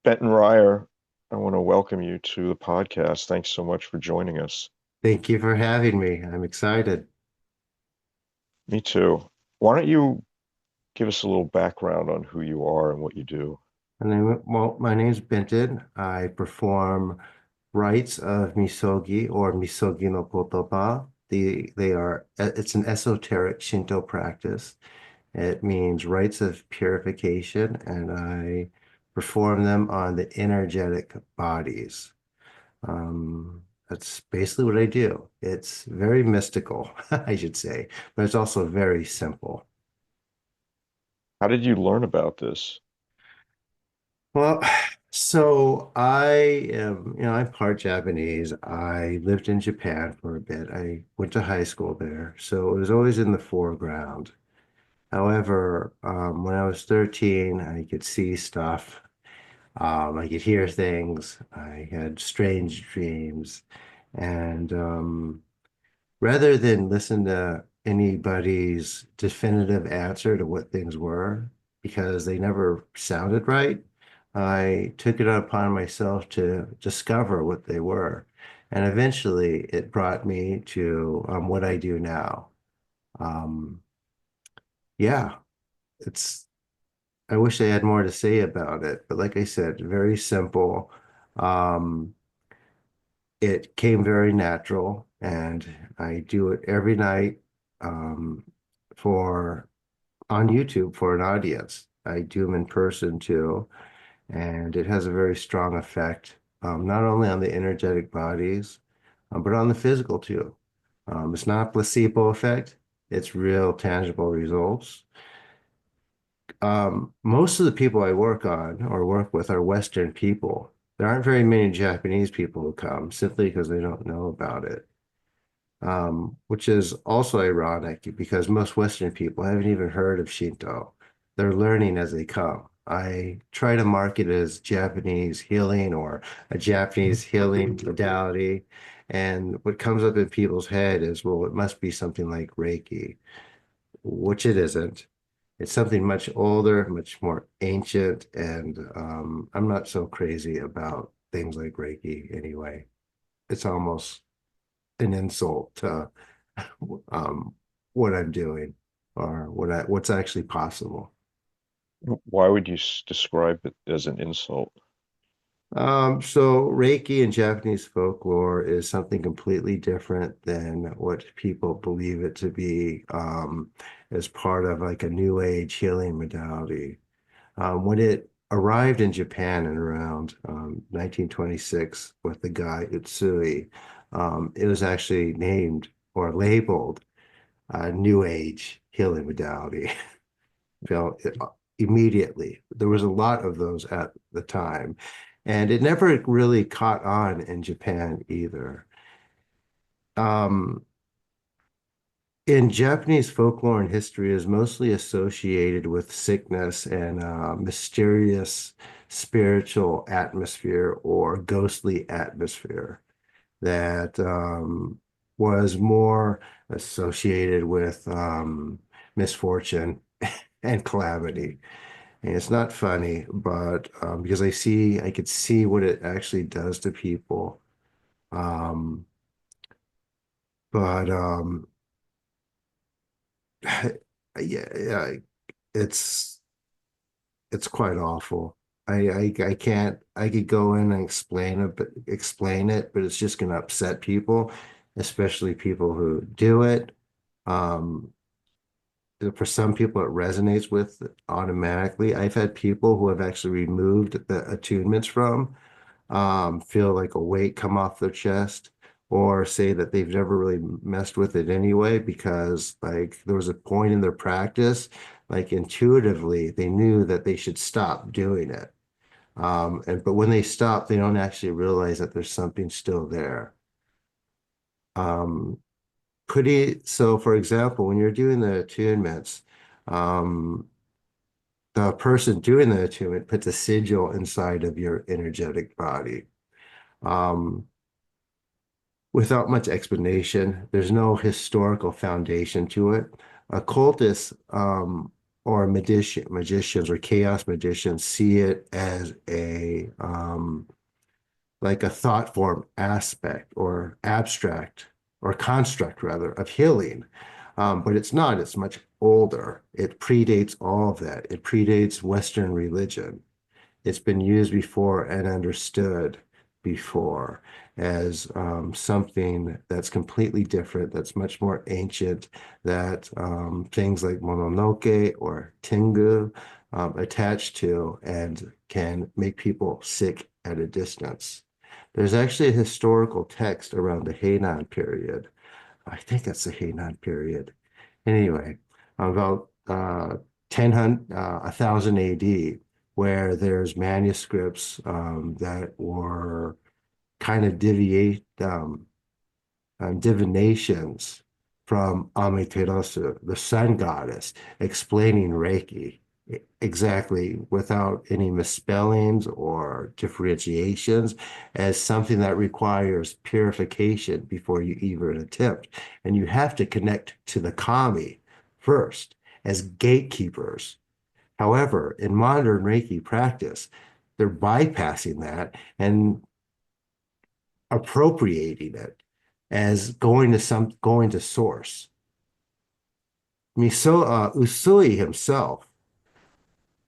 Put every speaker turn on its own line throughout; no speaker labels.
Benton Ryer, I want to welcome you to the podcast. Thanks so much for joining us.
Thank you for having me. I'm excited.
Me too. Why don't you give us a little background on who you are and what you do?
My name's Benton. I perform rites of misogi or misogi no kotoba. It's an esoteric Shinto practice. It means rites of purification, and I perform them on the energetic bodies. That's basically what I do. It's very mystical, I should say, but it's also very simple.
How did you learn about this?
Well, so I am, I'm part Japanese. I lived in Japan for a bit. I went to high school there, so it was always in the foreground. However, when I was 13, I could see stuff. I could hear things. I had strange dreams. And rather than listen to anybody's definitive answer to what things were, because they never sounded right, I took it upon myself to discover what they were. And eventually it brought me to what I do now. Um, yeah, it's, I wish I had more to say about it, but like I said, very simple. Um, it came very natural, and I do it every night um, for on YouTube for an audience. I do them in person too, and it has a very strong effect, not only on the energetic bodies, but on the physical too. It's not a placebo effect; it's real tangible results. Most of the people I work on or work with are Western people. There aren't very many Japanese people who come simply because they don't know about it. Which is also ironic because most Western people haven't even heard of Shinto. They're learning as they come. I try to market it as Japanese healing or a Japanese healing modality. And what comes up in people's head is, well, it must be something like Reiki, which it isn't. It's something much older, much more ancient, and I'm not so crazy about things like Reiki anyway. It's almost an insult to um, what I'm doing or what's actually possible.
Why would you describe it as an insult?
So Reiki in Japanese folklore is something completely different than what people believe it to be as part of like a new age healing modality. When it arrived in Japan in around 1926 with the guy Utsui, it was actually named or labeled new age healing modality. Felt it immediately. There was a lot of those at the time, and it never really caught on in Japan either. Um, in Japanese folklore and history is mostly associated with sickness and mysterious spiritual atmosphere or ghostly atmosphere that was more associated with misfortune and calamity. And it's not funny, but because I could see what it actually does to people. Um, but yeah, it's it's quite awful. I can't. I could go in and explain it, but it's just going to upset people, especially people who do it. Um, for some people it resonates with automatically. I've had people who have actually removed the attunements from feel like a weight come off their chest or say that they've never really messed with it anyway because like there was a point in their practice like intuitively they knew that they should stop doing it. And but when they stop they don't actually realize that there's something still there. um so for example, when you're doing the attunements, um, the person doing the attunement puts a sigil inside of your energetic body. Um, Without much explanation, there's no historical foundation to it. Occultists or magicians or chaos magicians see it as a like a thought form aspect or abstract or construct rather of healing. But it's not, it's much older. It predates all of that. It predates Western religion. It's been used before and understood before as something that's completely different, that's much more ancient, that things like Mononoke or Tengu attach to and can make people sick at a distance. There's actually a historical text around the Heian period. I think that's the Heian period. Anyway, about 1000 AD, where there's manuscripts that were kind of divinations from Amaterasu, the sun goddess, explaining Reiki exactly without any misspellings or differentiations as something that requires purification before you even attempt. And you have to connect to the kami first as gatekeepers. However, in modern Reiki practice, they're bypassing that and appropriating it as going to source. Usui himself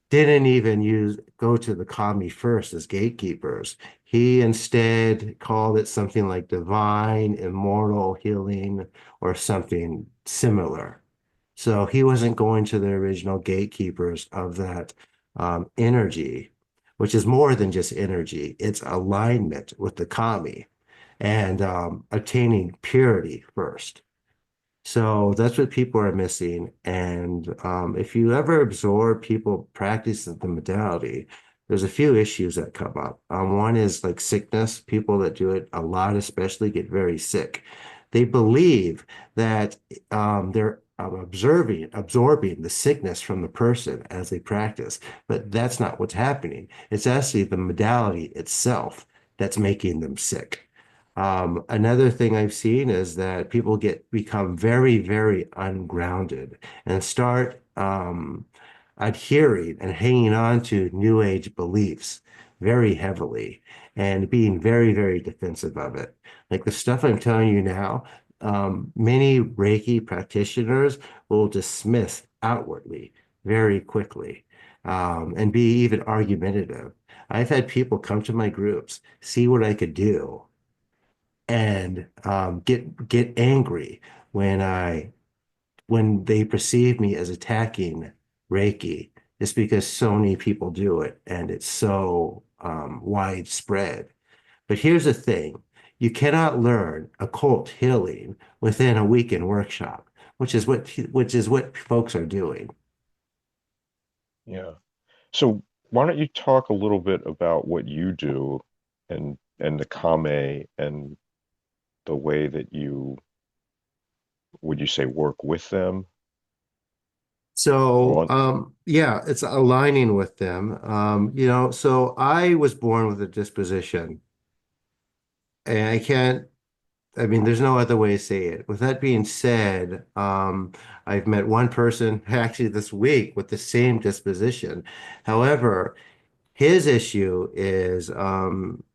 didn't even go to the kami first as gatekeepers. He instead called it something like divine, immortal healing, or something similar. So he wasn't going to the original gatekeepers of that energy, which is more than just energy. It's alignment with the kami and attaining purity first. So that's what people are missing. And if you ever absorb people practice the modality, there's a few issues that come up. One is like sickness. People that do it a lot, especially, get very sick. They believe that they're absorbing the sickness from the person as they practice, but that's not what's happening. It's actually the modality itself that's making them sick. Another thing I've seen is that people become very, very ungrounded and start adhering and hanging on to New Age beliefs very heavily and being very, very defensive of it. Like the stuff I'm telling you now, many Reiki practitioners will dismiss outwardly very quickly and be even argumentative. I've had people come to my groups, see what I could do and get angry when when they perceive me as attacking Reiki. It's because so many people do it and it's so widespread. But here's the thing. You cannot learn occult healing within a weekend workshop, which is what folks are doing.
Yeah. So why don't you talk a little bit about what you do and the kame and the way that you would you say work with them?
So,
Well,
yeah, it's aligning with them. So I was born with a disposition, and I mean, there's no other way to say it. With that being said, I've met one person actually this week with the same disposition. However, his issue is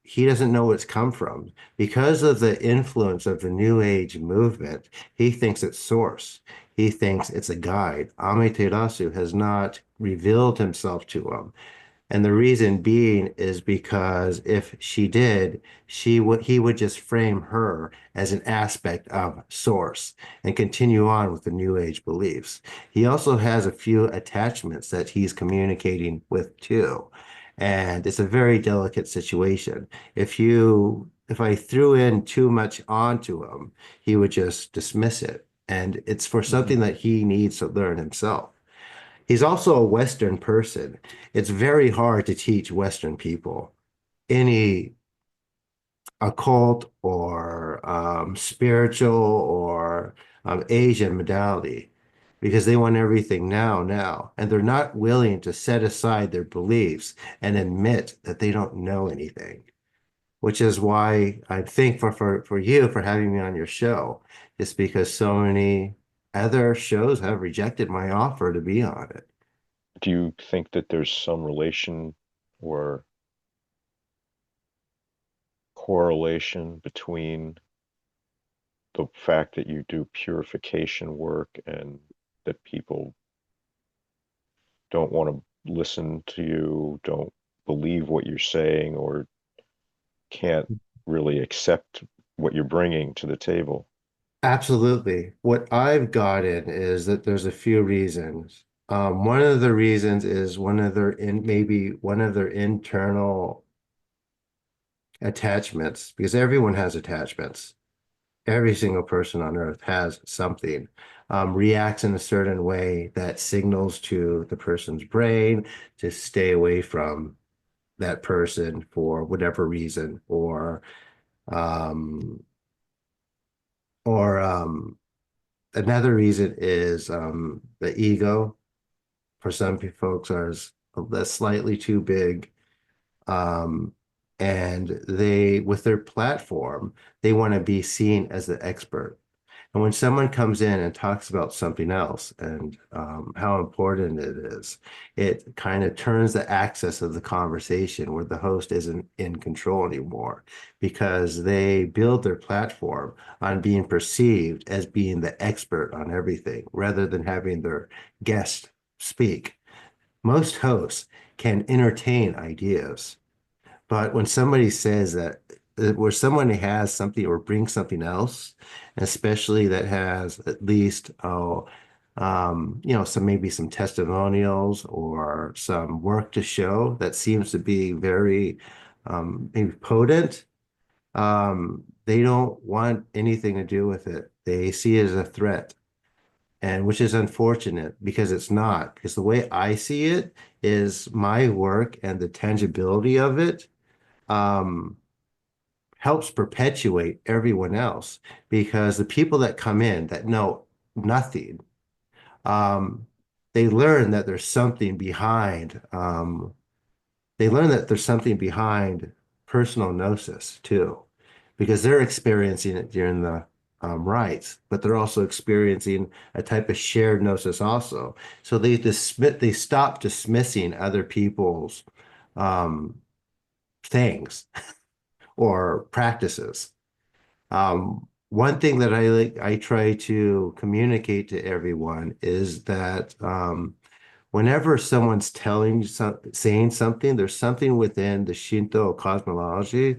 he doesn't know where it's come from. Because of the influence of the New Age movement, he thinks it's source. He thinks it's a guide. Amaterasu has not revealed himself to him. And the reason being is because if she did, he would just frame her as an aspect of source and continue on with the New Age beliefs. He also has a few attachments that he's communicating with too. And it's a very delicate situation. If I threw in too much onto him, he would just dismiss it. And it's for
mhm,
something that he needs to learn himself. He's also a Western person. It's very hard to teach Western people any occult or spiritual or Asian modality because they want everything now, and they're not willing to set aside their beliefs and admit that they don't know anything, which is why I'm thankful for you for having me on your show, just because so many other shows have rejected my offer to be on it.
do you think that there's some relation or correlation between the fact that you do purification work and that people don't want to listen to you, don't believe what you're saying, or can't really accept what you're bringing to the table?
Absolutely. What I've gotten is that there's a few reasons. One of the reasons is maybe one of their internal attachments, because everyone has attachments. Every single person on earth has something, reacts in a certain way that signals to the person's brain to stay away from that person for whatever reason, um, or another reason is the ego. For some folks, are that's slightly too big. Um, and with their platform, they want to be seen as the expert. And when someone comes in and talks about something else and how important it is, it kind of turns the axis of the conversation where the host isn't in control anymore because they build their platform on being perceived as being the expert on everything rather than having their guest speak. Most hosts can entertain ideas, but when somebody says that, where someone has something or brings something else, especially that has at least, some maybe some testimonials or some work to show that seems to be very maybe potent, they don't want anything to do with it. They see it as a threat. And which is unfortunate because it's not. Because the way I see it is my work and the tangibility of it. Um, Helps perpetuate everyone else because the people that come in that know nothing, um, they learn that there's something behind. They learn that there's something behind personal gnosis too, because they're experiencing it during the rites, but they're also experiencing a type of shared gnosis also. So they stop dismissing other people's um, things or practices. One thing that I try to communicate to everyone is that whenever someone's saying something, there's something within the Shinto cosmology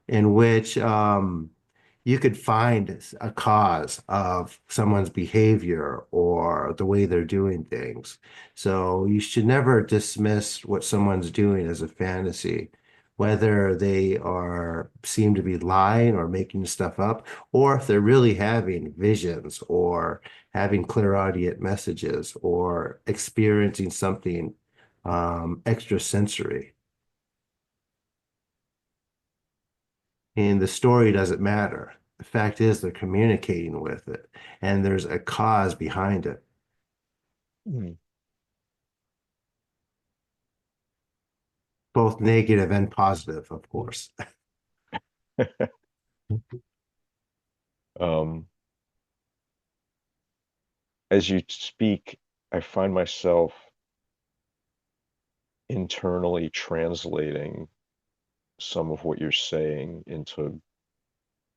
in which you could find a cause of someone's behavior or the way they're doing things. So you should never dismiss what someone's doing as a fantasy, whether they are seem to be lying or making stuff up, or if they're really having visions or having clairaudient messages or experiencing something extrasensory. And the story doesn't matter. The fact is they're communicating with it, and there's a cause behind it,
Hmm.
both negative and positive, of course.
Um, as you speak, I find myself internally translating some of what you're saying into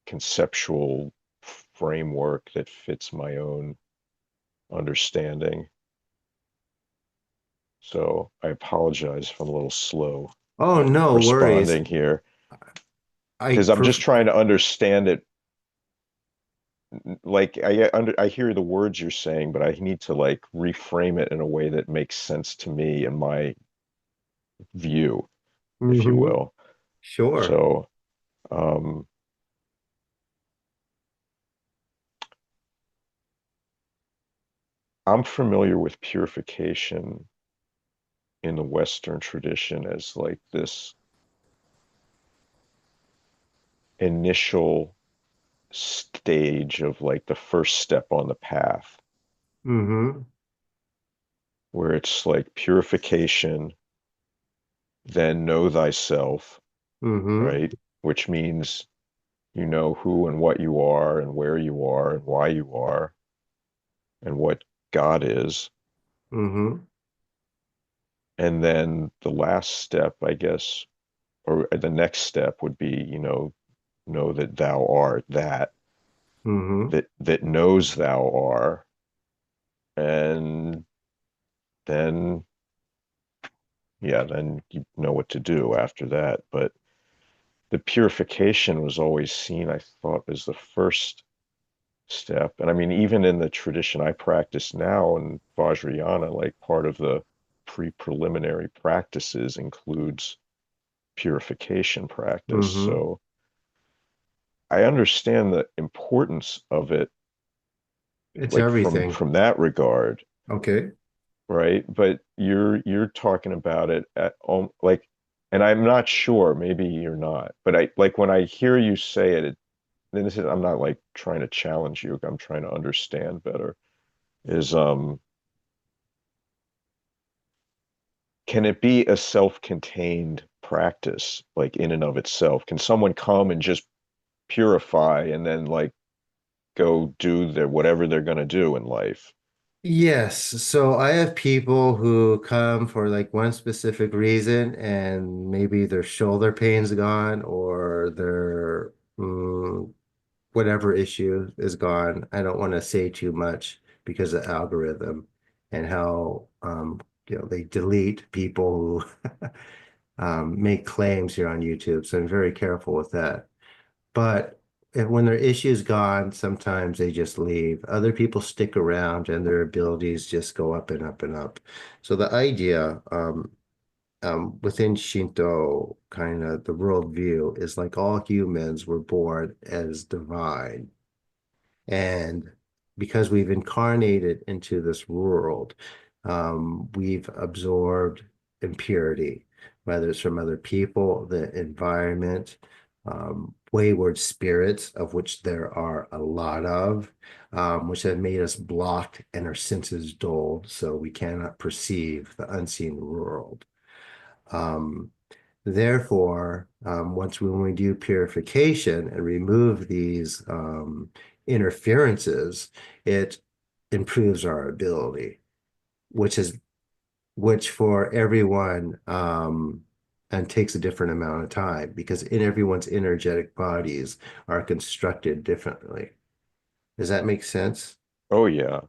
conceptual framework that fits my own understanding. So I apologize if I'm a little slow
Oh,
in
no worries.
responding here
I
because I'm just
pref
trying to understand it. Like I hear the words you're saying, but I need to like reframe it in a way that makes sense to me and my view, if you
Mhm.
will.
Sure.
So, um, I'm familiar with purification in the Western tradition as like this initial stage of like the first step on the path,
Mm-hmm.
where it's like purification, then know thyself,
Mm-hmm.
right? Which means you know who and what you are and where you are and why you are and what God is.
Mm-hmm.
And then the last step, I guess, or the next step would be, know that thou art that,
Hmm.
that knows thou are, and then, yeah, then you know what to do after that. But the purification was always seen, I thought, as the first step. And I mean, even in the tradition I practice now in Vajrayana, like part of the pre-preliminary practices includes purification practice.
Hmm.
So I understand the importance of it,
It's
like
everything.
from that regard,
Okay.
right? But you're talking about it at like, and I'm not sure, maybe you're not, but I like when I hear you say it, and this is, I'm not like trying to challenge you, I'm trying to understand better, is can it be a self-contained practice, like in and of itself? Can someone come and just purify and then like go do their whatever they're gonna do in life?
Yes, so I have people who come for like one specific reason, and maybe their shoulder pain's gone or their whatever issue is gone. I don't want to say too much because of algorithm and how they delete people who make claims here on YouTube. So I'm very careful with that. But when their issue is gone, sometimes they just leave. Other people stick around and their abilities just go up and up and up. So the idea within Shinto, kind of the worldview is like all humans were born as divine. And because we've incarnated into this world, we've absorbed impurity, whether it's from other people, the environment, wayward spirits, of which there are a lot of, which have made us blocked and our senses dulled, so we cannot perceive the unseen world. Um, Therefore, when we do purification and remove these interferences, it improves our ability, which is which for everyone and takes a different amount of time because in everyone's energetic bodies are constructed differently. Does that make sense?
Oh yeah.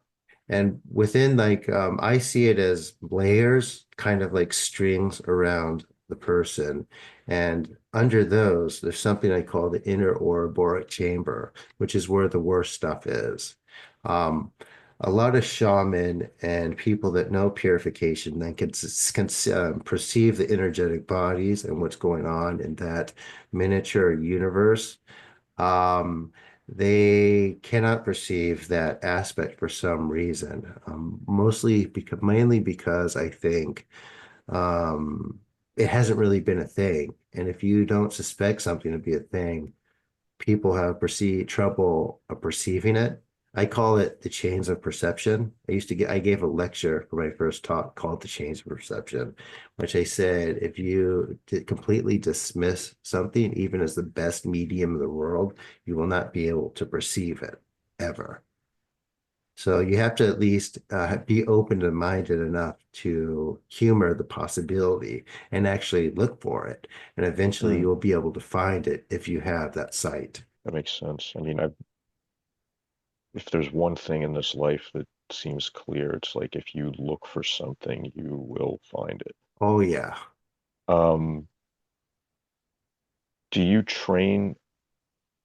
And within like I see it as layers, kind of like strings around the person. And under those, there's something I call the inner auroboric chamber, which is where the worst stuff is. Um, a lot of shaman and people that know purification then can perceive the energetic bodies and what's going on in that miniature universe. um, they cannot perceive that aspect for some reason. Mainly because I think um, it hasn't really been a thing. And if you don't suspect something to be a thing, people have perceived trouble of perceiving it. I call it the chains of perception. I gave a lecture for my first talk called the chains of perception, which I said if you completely dismiss something, even as the best medium in the world, you will not be able to perceive it ever. So you have to at least be open-minded enough to humor the possibility and actually look for it. And eventually
Mm,
you'll be able to find it if you have that sight.
that makes sense. I mean, if there's one thing in this life that seems clear, it's like if you look for something, you will find it.
Oh yeah.
Um, do you train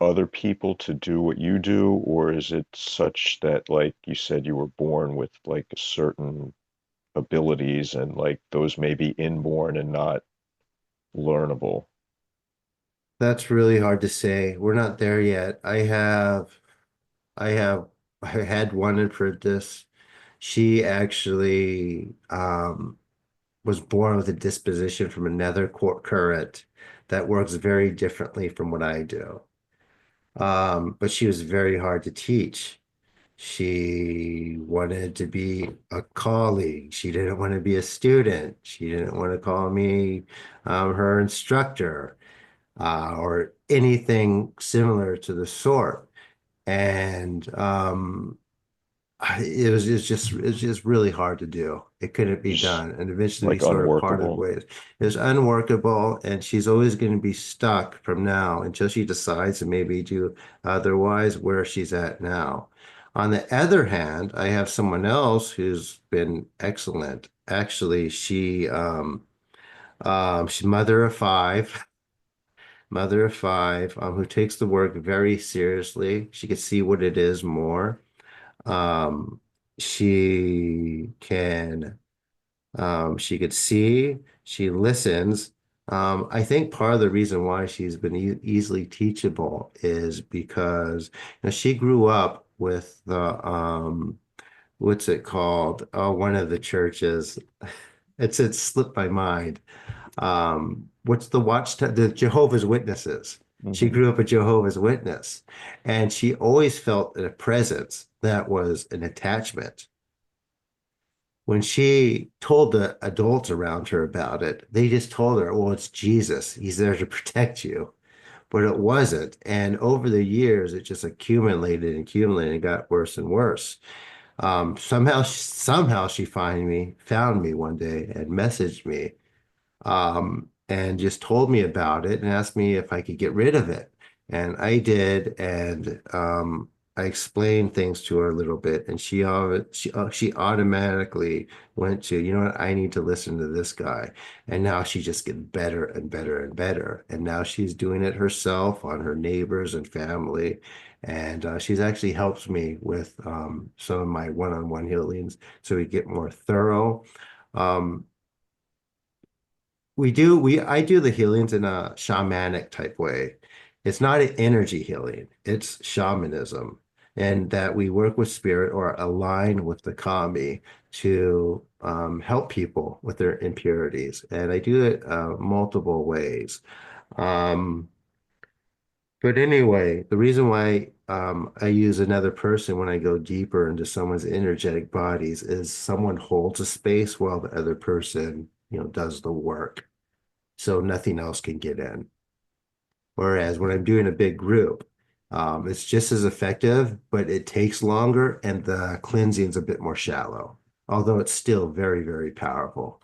other people to do what you do, or is it such that, like you said, you were born with like certain abilities and like those may be inborn and not learnable?
That's really hard to say. We're not there yet. I have I had one apprentice. She actually was born with a disposition from another current that works very differently from what I do. But she was very hard to teach. She wanted to be a colleague. She didn't want to be a student. She didn't want to call me her instructor or anything similar to the sort. And It's just really hard to do. It couldn't be
Just
done. And eventually we
like
sort of parted
unworkable.
ways. It was unworkable, and she's always going to be stuck from now until she decides to maybe do otherwise where she's at now. On the other hand, I have someone else who's been excellent. Actually, she's mother of five, who takes the work very seriously. She can see what it is more. Um, she can, she could see, she listens. I think part of the reason why she's been e easily teachable is because she grew up with the, what's it called? Oh, one of the churches. It's slipped my mind. What's the the Jehovah's Witnesses. She
Hmm.
grew up a Jehovah's Witness, and she always felt a presence that was an attachment. When she told the adults around her about it, they just told her, well, it's Jesus. He's there to protect you. But it wasn't. And over the years, it just accumulated and accumulated and got worse and worse. Somehow she found me one day and messaged me, and just told me about it and asked me if I could get rid of it. And I did, and I explained things to her a little bit, and she automatically went to, you know what, I need to listen to this guy. And now she just gets better and better and better. And now she's doing it herself on her neighbors and family. And she's actually helps me with some of my one-on-one healings so we get more thorough. Um, I do the healings in a shamanic type way. It's not an energy healing, it's shamanism. And that we work with spirit or align with the kami to help people with their impurities. And I do it multiple ways. Um, but anyway, the reason why I use another person when I go deeper into someone's energetic bodies is someone holds a space while the other person, does the work so nothing else can get in. Whereas when I'm doing a big group, it's just as effective, but it takes longer and the cleansing's a bit more shallow, although it's still very, very powerful.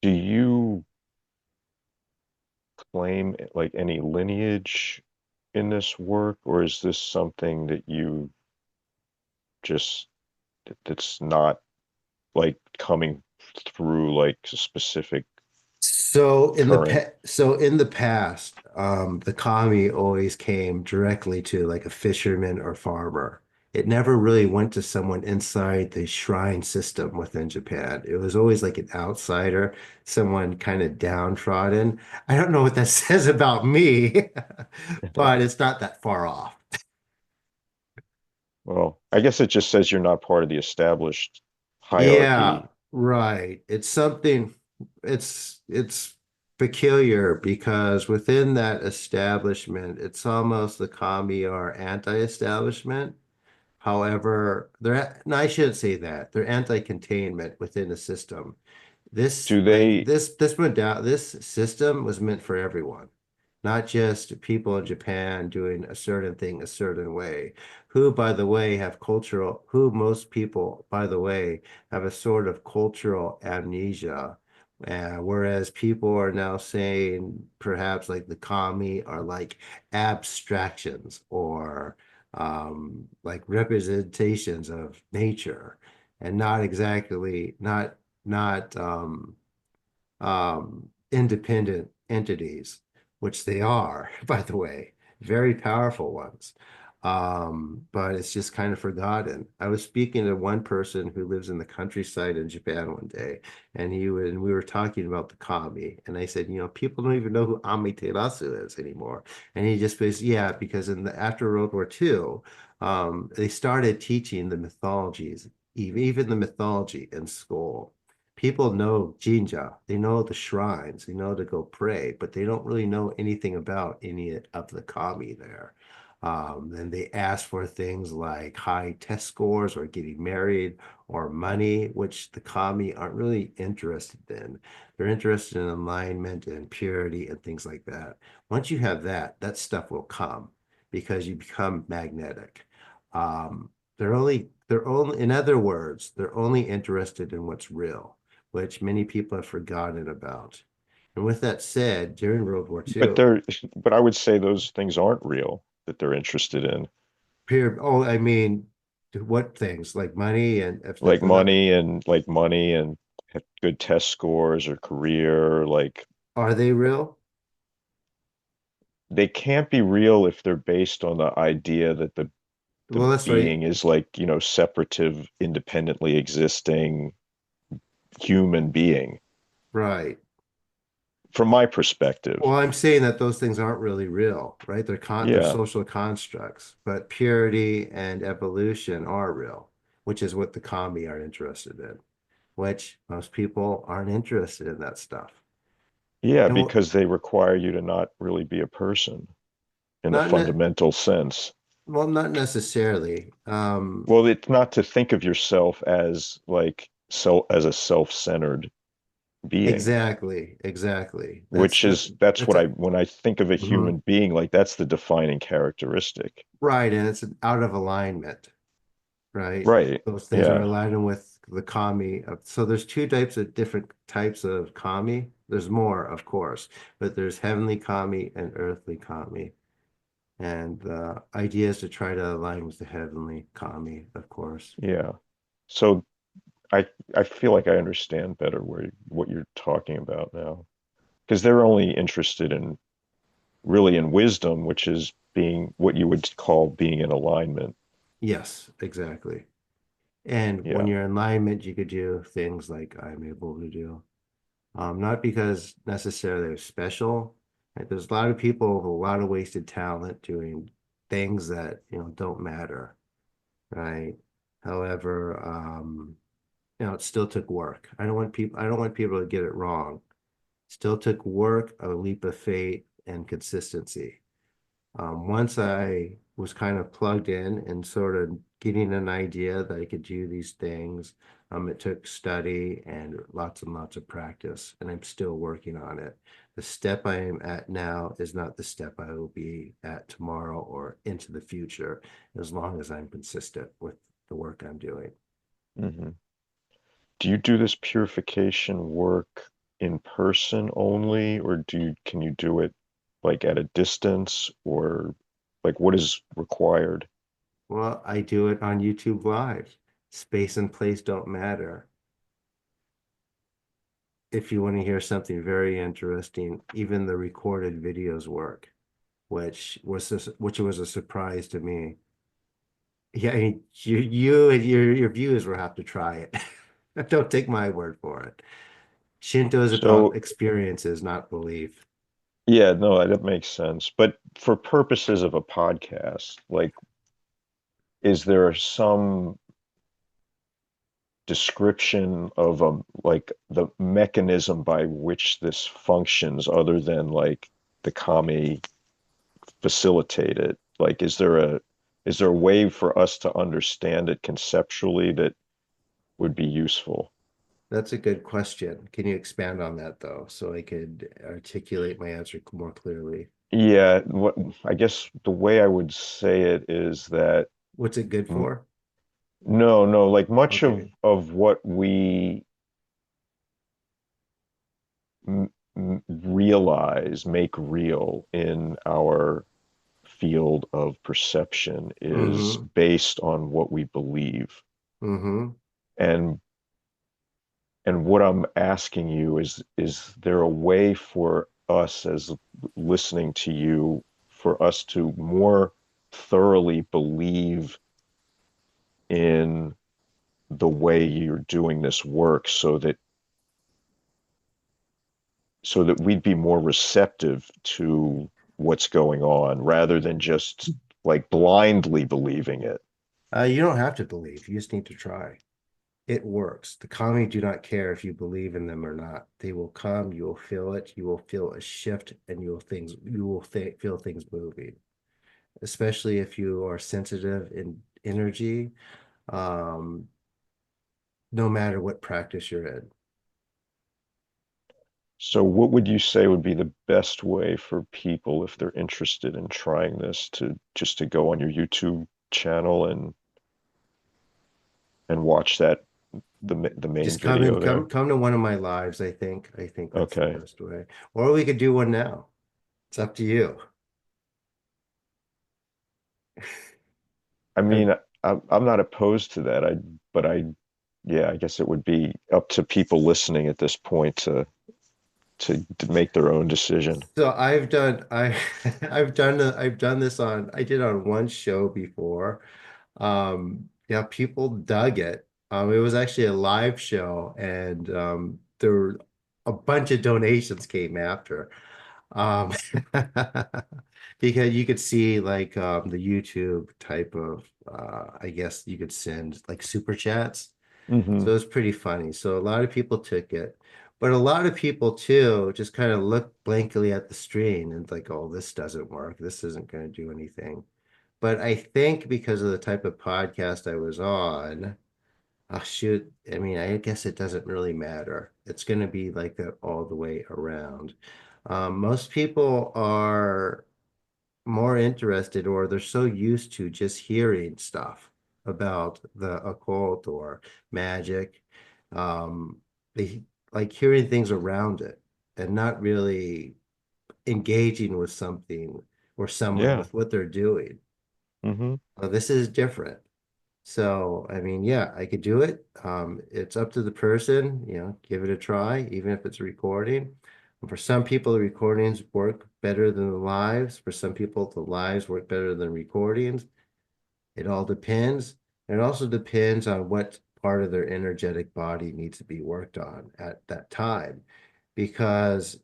Do you claim like any lineage in this work, or is this something that you just that's not like coming through like a specific current?
So in the past, the kami always came directly to like a fisherman or farmer. It never really went to someone inside the shrine system within Japan. It was always like an outsider, someone kind of downtrodden. I don't know what that says about me, but it's not that far off.
Well, I guess it just says you're not part of the established
Yeah,
hierarchy.
right. It's peculiar because within that establishment, it's almost the kami are anti-establishment. However, no, I shouldn't say that. They're anti-containment within the system.
Do they,
This system was meant for everyone, not just people in Japan doing a certain thing a certain way, who most people, by the way, have a sort of cultural amnesia. Whereas people are now saying perhaps like the kami are like abstractions or like representations of nature and not exactly not independent entities, which they are, by the way, very powerful ones. But it's just kind of forgotten. I was speaking to one person who lives in the countryside in Japan one day, and we were talking about the kami, and I said, people don't even know who Amaterasu is anymore. And he just says, yeah, because after World War II, they started teaching the mythologies, even the mythology in school. People know Jinja, they know the shrines, they know to go pray, but they don't really know anything about any of the kami there. And they ask for things like high test scores or getting married or money, which the kami aren't really interested in. They're interested in alignment and purity and things like that. Once you have that, that stuff will come because you become magnetic. In other words, they're only interested in what's real, which many people have forgotten about. And with that said, during World War
But
II,
they're, but I would say those things aren't real that they're interested in,
I mean, what things like money and if
like
they're not,
money and good test scores or career. Like
are they real?
they can't be real if they're based on the idea that the
Well, that's right.
being is like, separative, independently existing human being,
Right.
from my perspective.
Well, I'm saying that those things aren't really real, right? They're
Yeah.
social constructs, but purity and evolution are real, which is what the kami are interested in, which most people aren't interested in that stuff.
Yeah,
And what,
because they require you to not really be a person in a
not ne
fundamental sense.
well, not necessarily.
Well, it's not to think of yourself as like as a self-centered being,
Exactly, exactly.
which is that's
That's
what
a
when I think of a
mhm.
human being, like that's the defining characteristic.
Right, and it's out of alignment, right?
Right.
Those things are
Yeah.
aligning with the kami. So there's two types of different types of kami. There's more, of course, but there's heavenly kami and earthly kami. And the idea is to try to align with the heavenly kami, of course.
Yeah. So I feel like I understand better what you're talking about now. Because they're only interested in really in wisdom, which is being what you would call being in alignment.
Yes, exactly. And when
Yeah.
you're in alignment, you could do things like I'm able to do. Not because necessarily they're special. Right? There's a lot of people with a lot of wasted talent doing things that, don't matter, right? However, it still took work. I don't want people to get it wrong. Still took work, a leap of faith, and consistency. Once I was kind of plugged in and sort of getting an idea that I could do these things, it took study and lots of practice, and I'm still working on it. The step I am at now is not the step I will be at tomorrow or into the future, as long as I'm consistent with the work I'm doing.
Hmm. Do you do this purification work in person only, or can you do it like at a distance, or like what is required?
Well, I do it on YouTube Live. Space and place don't matter. If you want to hear something very interesting, even the recorded videos work, which was a surprise to me. Yeah, I mean, you and your viewers will have to try it. Don't take my word for it. Shinto is about
So,
experiences, not belief.
yeah, no, that makes sense. But for purposes of a podcast, like, is there some description of like the mechanism by which this functions other than like the kami facilitate it? Like, is there a way for us to understand it conceptually that would be useful?
That's a good question. Can you expand on that though, so I could articulate my answer more clearly?
Yeah, what I guess the way I would say it is that
What's it good
m-
for?
no, like much
Okay.
of what we realize, make real in our field of perception is
Mm-hmm.
based on what we believe.
Mm-hmm.
And what I'm asking you is there a way for us as listening to you for us to more thoroughly believe in the way you're doing this work so that we'd be more receptive to what's going on rather than just like blindly believing it.
You don't have to believe. You just need to try. It works. The kami do not care if you believe in them or not. They will come, you will feel it, you will feel a shift, and you will th feel things moving. Especially if you are sensitive in energy, um, no matter what practice you're in.
So what would you say would be the best way for people if they're interested in trying this to just to go on your YouTube? channel and watch that the main
Just come and
video there?
come to one of my lives, I think. I think that's the
Okay.
best way. Or we could do one now. It's up to you.
I
Uh,
mean, I'm not opposed to that. But yeah, I guess it would be up to people listening at this point to make their own decision.
So I've done this on I did on one show before. Yeah, people dug it. It was actually a live show, and there were a bunch of donations came after. Um, because you could see like the YouTube type of I guess you could send like super chats.
Hmm.
So it's pretty funny. So a lot of people took it, but a lot of people too just kind of looked blankly at the screen and like, oh, this doesn't work. This isn't going to do anything. But I think because of the type of podcast I was on, oh shoot, I mean, I guess it doesn't really matter. It's going to be like that all the way around. Most people are more interested or they're so used to just hearing stuff about the occult or magic. Um, they like hearing things around it and not really engaging with something or someone
Yeah.
with what they're doing.
Hmm.
This is different. So, I mean, yeah, I could do it. It's up to the person, give it a try, even if it's a recording. And for some people, the recordings work better than the lives. For some people, the lives work better than recordings. It all depends. It also depends on what part of their energetic body needs to be worked on at that time, because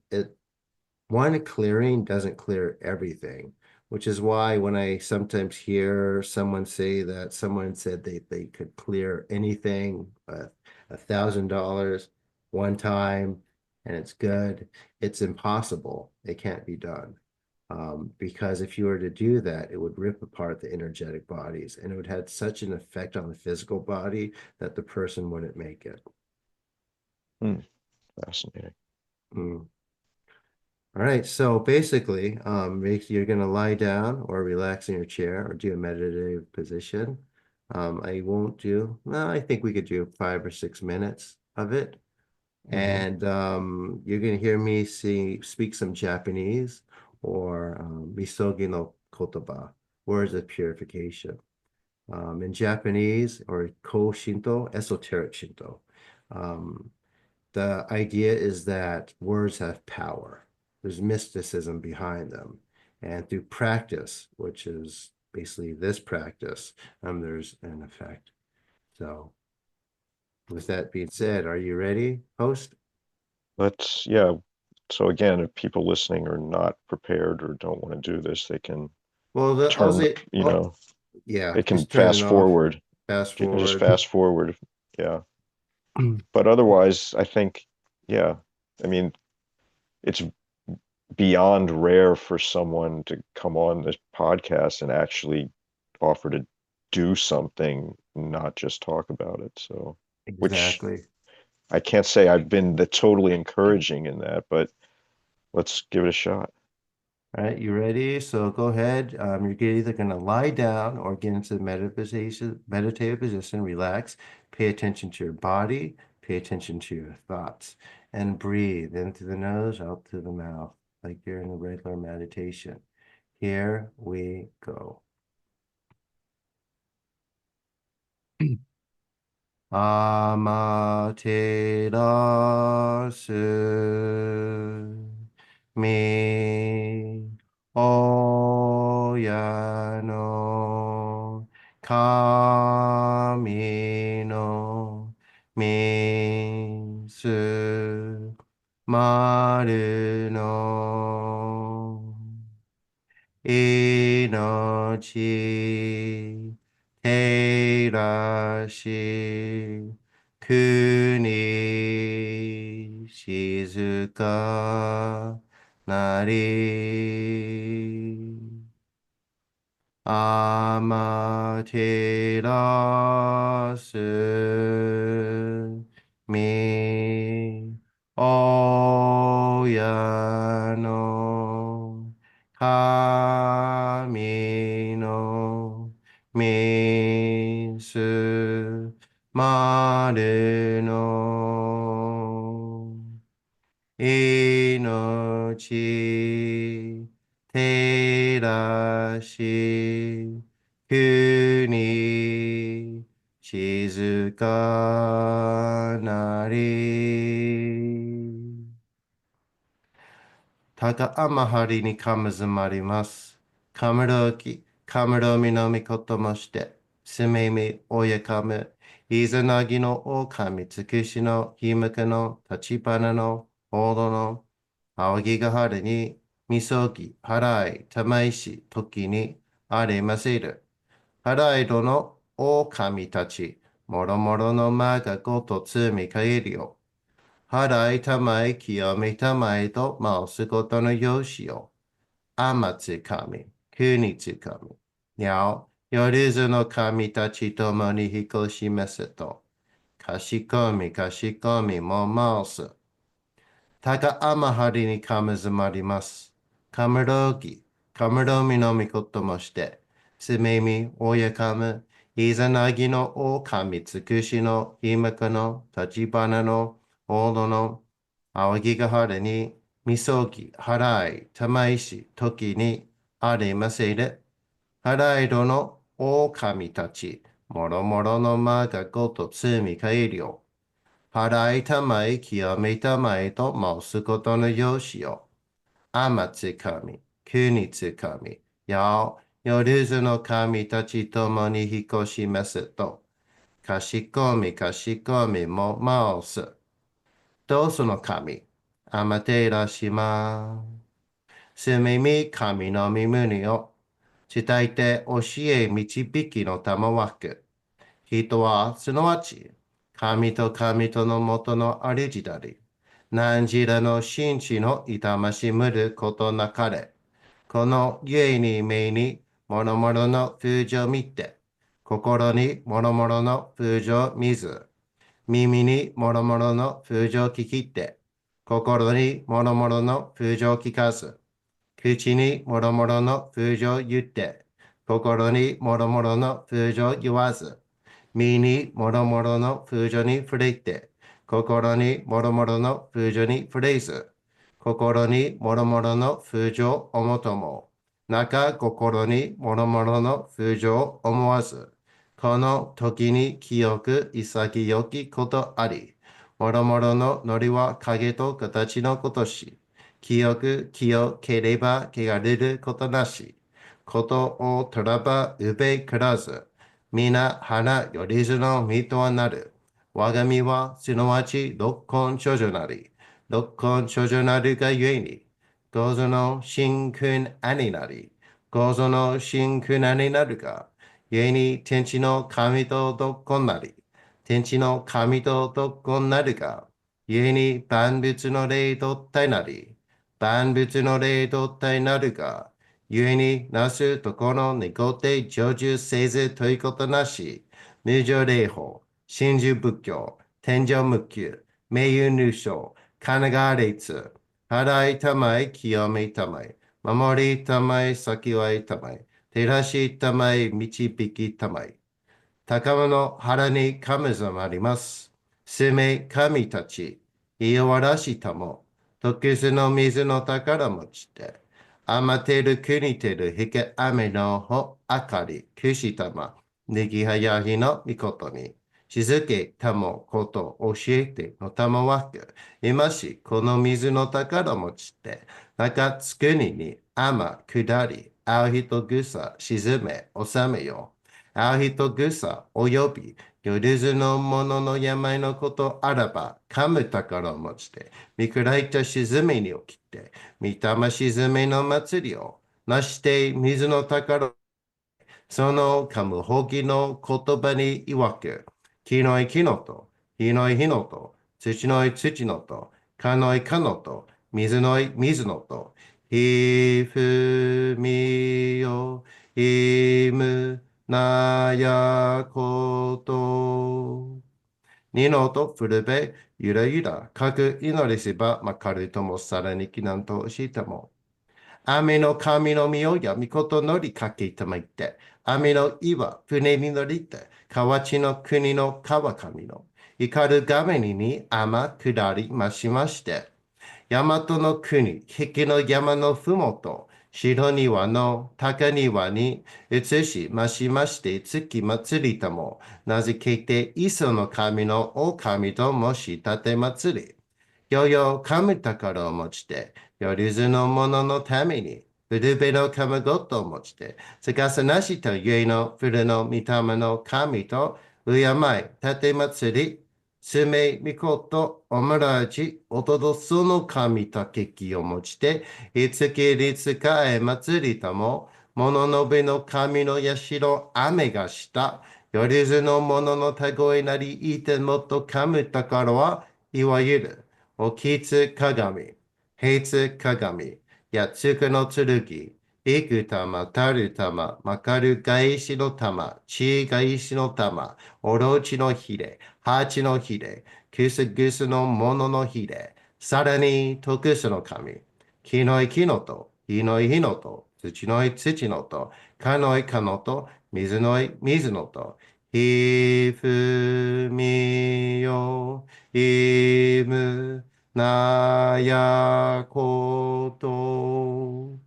one clearing doesn't clear everything, which is why when I sometimes hear someone say that someone said they could clear anything $1,000 one time and it's good, it's impossible. It can't be done. Because if you were to do that, it would rip apart the energetic bodies and it would have such an effect on the physical body that the person wouldn't make it.
Hmm. Fascinating.
Mm. All right, so basically, you're going to lie down or relax in your chair or do a meditative position. I won't do, well, I think we could do 5 or 6 minutes of it.
Hmm.
And you're going to hear me speak some Japanese or misogi no kotoba, words of purification. In Japanese or Ko Shinto, esoteric Shinto. Um, the idea is that words have power. There's mysticism behind them. And through practice, which is basically this practice, there's an effect. So, with that being said, are you ready, host?
Yeah. So again, if people listening are not prepared or don't want to do this, they can
Well, I'll
turn,
say, oh, yeah,
they can
just turn it
fast
off,
forward.
fast
They can just
forward.
fast forward. Yeah. But otherwise, I think, yeah, I mean, it's beyond rare for someone to come on this podcast and actually offer to do something, not just talk about it. So, which
Exactly.
I can't say I've been the totally encouraging in that, but let's give it a shot.
All right, you ready? So go ahead. You're either going to lie down or get into the meditative position, relax, pay attention to your body, pay attention to your thoughts, and breathe in through the nose, out through the mouth, like you're in a regular meditation. Here we go. Amaterasu mi oyano kami no mizu maru no 命照らし国静かなりアマテラスミ親の神の御照らし、国、静かなり。高天張にかむずまります。かむろき、かむろみのみこともして、すめみ、おやかむ、いざなぎの狼、つくしの、ひむかの、立ち花の、ほどの、仰ぎが晴れに、みそぎ、払い、玉石、時に、ありませる。払いどの、狼たち、もろもろの間がごとつみかえるよ。払いたまえ清めたまえと申すことのよしよ。天つ神、国つ神。にゃお、夜ずの神たちともに彦しますと。かしこみかしこみも申す。高天張にかむずまります。かむろき、かむろみのみこともして、すめみ、おやかむ、いざなぎのおかみつくしの、ひまかの、立ち花の、おどの、仰ぎが晴れに、みそぎ、払い、玉石、時に、ありませれ。払いどの、おかみたち、もろもろの間がごとつみかえりょ。払いたまえ、清めたまえと申すことのよしよ。天つ神、国つ神、やお、夜ずの神たちともに彦しますと、かしこみかしこみも申す。どうその神、あまてらしま。すみみ神の身胸を、伝えて教え導きの玉枠。人はすなわち、神と神とのもとのありじだり、何時らの真知の痛ましむることなかれ、この家に目にもろもろの風情見て、心にもろもろの風情見ず、耳にもろもろの風情聞きて、心にもろもろの風情聞かず、口にもろもろの風情言って、心にもろもろの風情言わず、身にもろもろの風情に触れて、心にもろもろの風情に触れず、心にもろもろの風情をもとも、中心にもろもろの風情を思わず、この時に清く潔きことあり、もろもろのノリは影と形のことし、清ければ汚れることなし、ことをとらばうべからず、皆花よりずの身とはなる。我が身はすなわち六根処女なり、六根処女なるがゆえに、ゴゾの真君兄なり、ゴゾの真君兄なるが、ゆえに天地の神と六根なり、天地の神と六根なるが、ゆえに万物の霊と体なり、万物の霊と体なるが、故になすところにごて成就せずということなし、無常霊法、真珠仏教、天上無休、名誉入賞、神奈川列、払いたまえ、清めたまえ、守りたまえ、先はいたまえ、照らしたまえ、導きたまえ。高間の腹に神様あります。すめ神たち、いよわらしたも、特殊の水の宝持ちで、余てる国てるひけ雨のほあかり、くしたま、ねぎはやひのみことに、静けたもこと教えてのたまわく、今しこの水の宝持ちで、中つくにに雨下り、あうひとぐさ沈め、収めよ。アヒトグサおよび夜ずの者の病のことあらば、噛む宝を持ちて、見下いた沈みに起きて、御霊沈みの祭りをなして水の宝、その噛むほぎの言葉に曰く、木のい木のと、火のい火のと、土のい土のと、かのいかのと、水のい水のと、ひふみよ、いむなやこと。二のとふるべ、ゆらゆら、かく祈りせば、まかるともさらにきなんとしても。雨の神の御をやみことのりかけたまいて、雨の岩、船に乗りて、河内の国の川上の、怒る画面に雨下りましまして、大和の国、壁の山のふもと、白庭の高庭に移しましまして月祭りとも、名付けて磯の神の狼と申し立て祭り。よよ神宝を持ちて、よりずの者のために、古べの神ごとを持ちて、逆さなしとゆえの古の御霊の神と、敬い、立て祭り、すめみこと、おもらじ、おとどその神とけきを持ちて、いつきりつかえ祭りとも、物のべの神の社、雨がした、よりずの者のたごえなり、いてもっと神宝は、いわゆる、おきつ鏡、平つ鏡、やつくの剣、いく玉、たる玉、まかる返しの玉、ち返しの玉、おろちのひれ、はちのひれ、くすぐすのもののひれ、さらに、徳すの神、木のい木のと、火のい火のと、土のい土のと、かのいかのと、水のい水のと、ひふみよ、いむなやこと。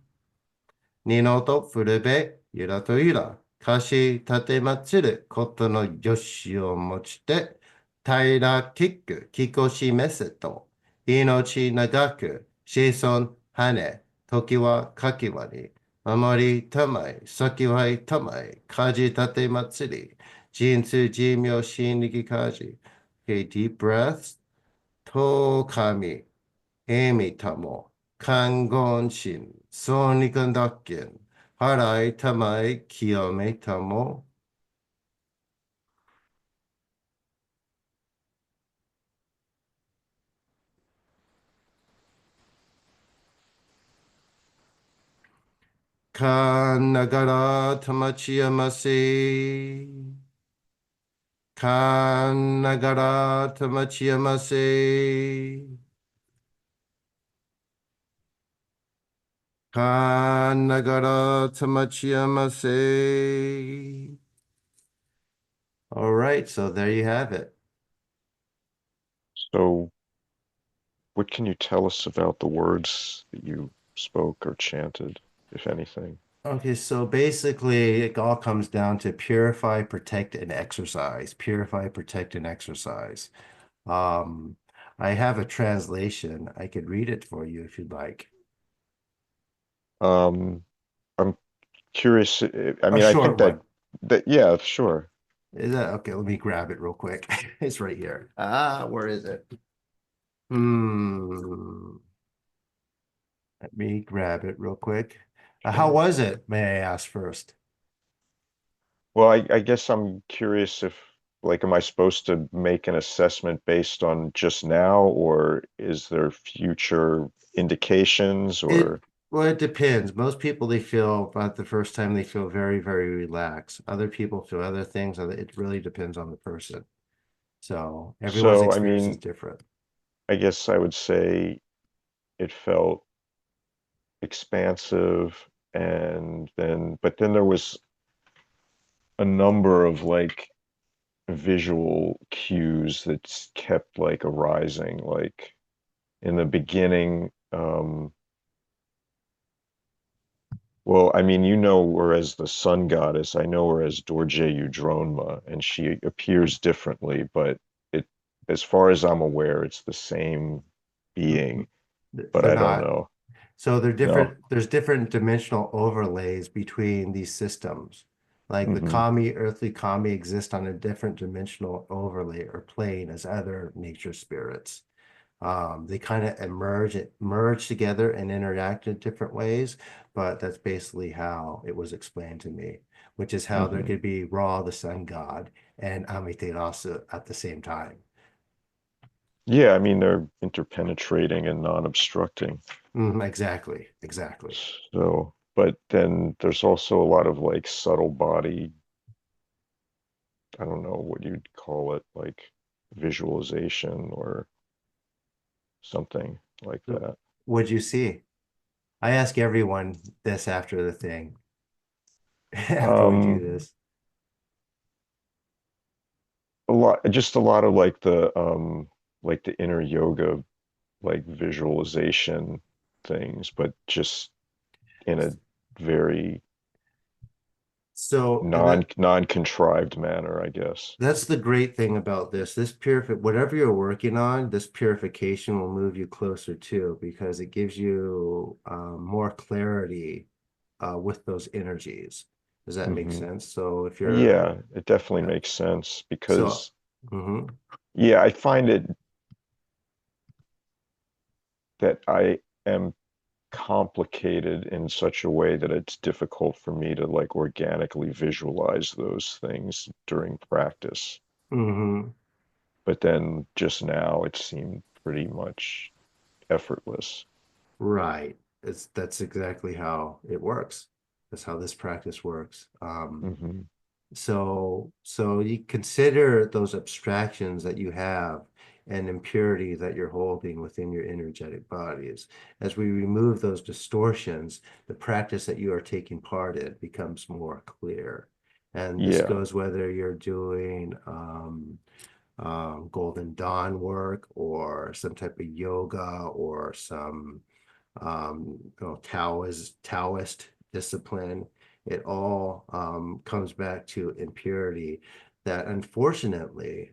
二のと古べ、ゆらとゆら、かし立てまつることのよしをもちて、平きく、きこしめせと、命長く、子孫羽、時はかきわり、守りたまい、先はいたまい、かじ立てまつり、人数寿命心力かじ、Okay, deep breaths. と神、エミタモ、観言心、総肉脱見、払いたまい、清めたも、かながらたまちやませ。かながらたまちやませ。かながらたまちやませ。All right, so there you have it.
So, what can you tell us about the words that you spoke or chanted, if anything?
Okay, so basically, it all comes down to purify, protect, and exercise. Purify, protect, and exercise. Um, I have a translation. I could read it for you if you'd like.
Um, I'm curious. I
A
mean, I
short
think
one.
yeah, sure.
Is that okay? Let me grab it real quick. It's right here. Ah, where is it? Hmm. Let me grab it real quick. How
Sure.
was it? May I ask first?
Well, I guess I'm curious if, like, am I supposed to make an assessment based on just now, or is there future indications,
It
or
well, it depends. Most people they feel about the first time they feel very, very relaxed. Other people feel other things. It really depends on the person. So everyone's
so, I
experience is
mean,
different.
I guess I would say it felt expansive, and but then there was a number of like visual cues that kept like arising, like in the beginning. Well, I mean, you know her as the sun goddess. I know her as Dorje Udronma, and she appears differently, but it, as far as I'm aware, it's the same being, but
They're
I don't
not.
know.
So they're
No.
different. There's different dimensional overlays between these systems. Like the
Hmm.
kami, earthly kami exist on a different dimensional overlay or plane as other nature spirits. They kind of merge together and interact in different ways, but that's basically how it was explained to me, which is how there
Hmm.
could be Ra, the sun god, and Amaterasu at the same time.
Yeah, I mean, they're interpenetrating and non-obstructing.
Exactly, exactly.
So, but then there's also a lot of like subtle body, I don't know what you'd call it, like visualization or something like
So
that.
what'd you see? I ask everyone this after the thing, after we do
Um,
this.
just a lot of like the inner yoga like visualization things, but just in a very
So, and that
non-contrived manner, I guess.
that's the great thing about this. This purify whatever you're working on, this purification will move you closer to because it gives you more clarity with those energies. Does that make
Hmm.
sense? So if you're
Yeah, it definitely
yeah.
makes sense
So
because,
mhm.
yeah, I find it that I am complicated in such a way that it's difficult for me to like organically visualize those things during practice.
Mhm.
But then just now it seemed pretty much effortless.
Right. That's exactly how it works. That's how this practice works.
Hmm.
So you consider those abstractions that you have and impurities that you're holding within your energetic bodies. As we remove those distortions, the practice that you are taking part in becomes more clear. And this
Yeah.
goes whether you're doing Golden Dawn work or some type of yoga or some Taoist discipline. It all comes back to impurity that unfortunately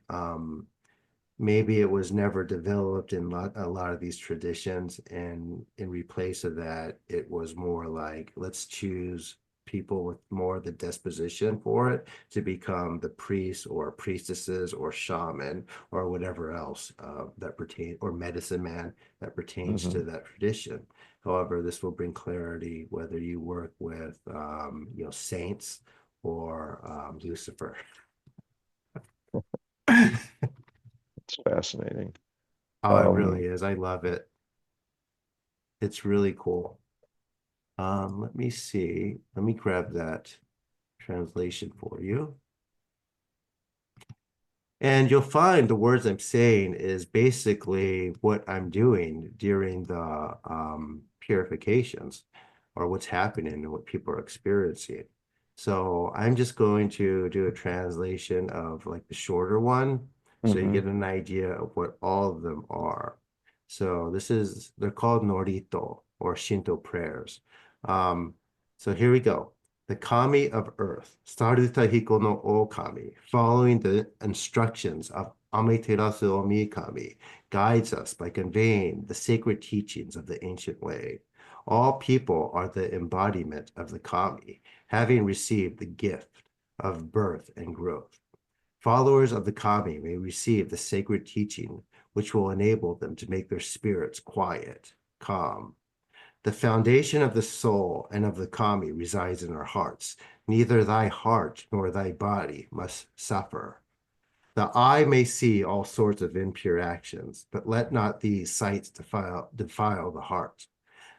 maybe it was never developed in a lot of these traditions, and in replace of that it was more like let's choose people with more of the disposition for it to become the priests or priestesses or shaman or whatever else that pertain or medicine man that pertains
Hmm.
to that tradition. However, this will bring clarity whether you work with saints or Lucifer.
It's fascinating.
Oh, it really
Um,
is. I love it. It's really cool. Let me see. Let me grab that translation for you. And you'll find the words I'm saying is basically what I'm doing during the purifications or what's happening and what people are experiencing. So I'm just going to do a translation of like the shorter one so you
hmm.
get an idea of what all of them are. So they're called Norito or Shinto prayers. Um, so here we go. The kami of earth, Sarutahiko no Okami, following the instructions of Amaterasu Omikami, guides us by conveying the sacred teachings of the ancient way. All people are the embodiment of the kami, having received the gift of birth and growth. Followers of the kami may receive the sacred teaching, which will enable them to make their spirits quiet, calm. The foundation of the soul and of the kami resides in our hearts. Neither thy heart nor thy body must suffer. The eye may see all sorts of impure actions, but let not these sights defile the heart.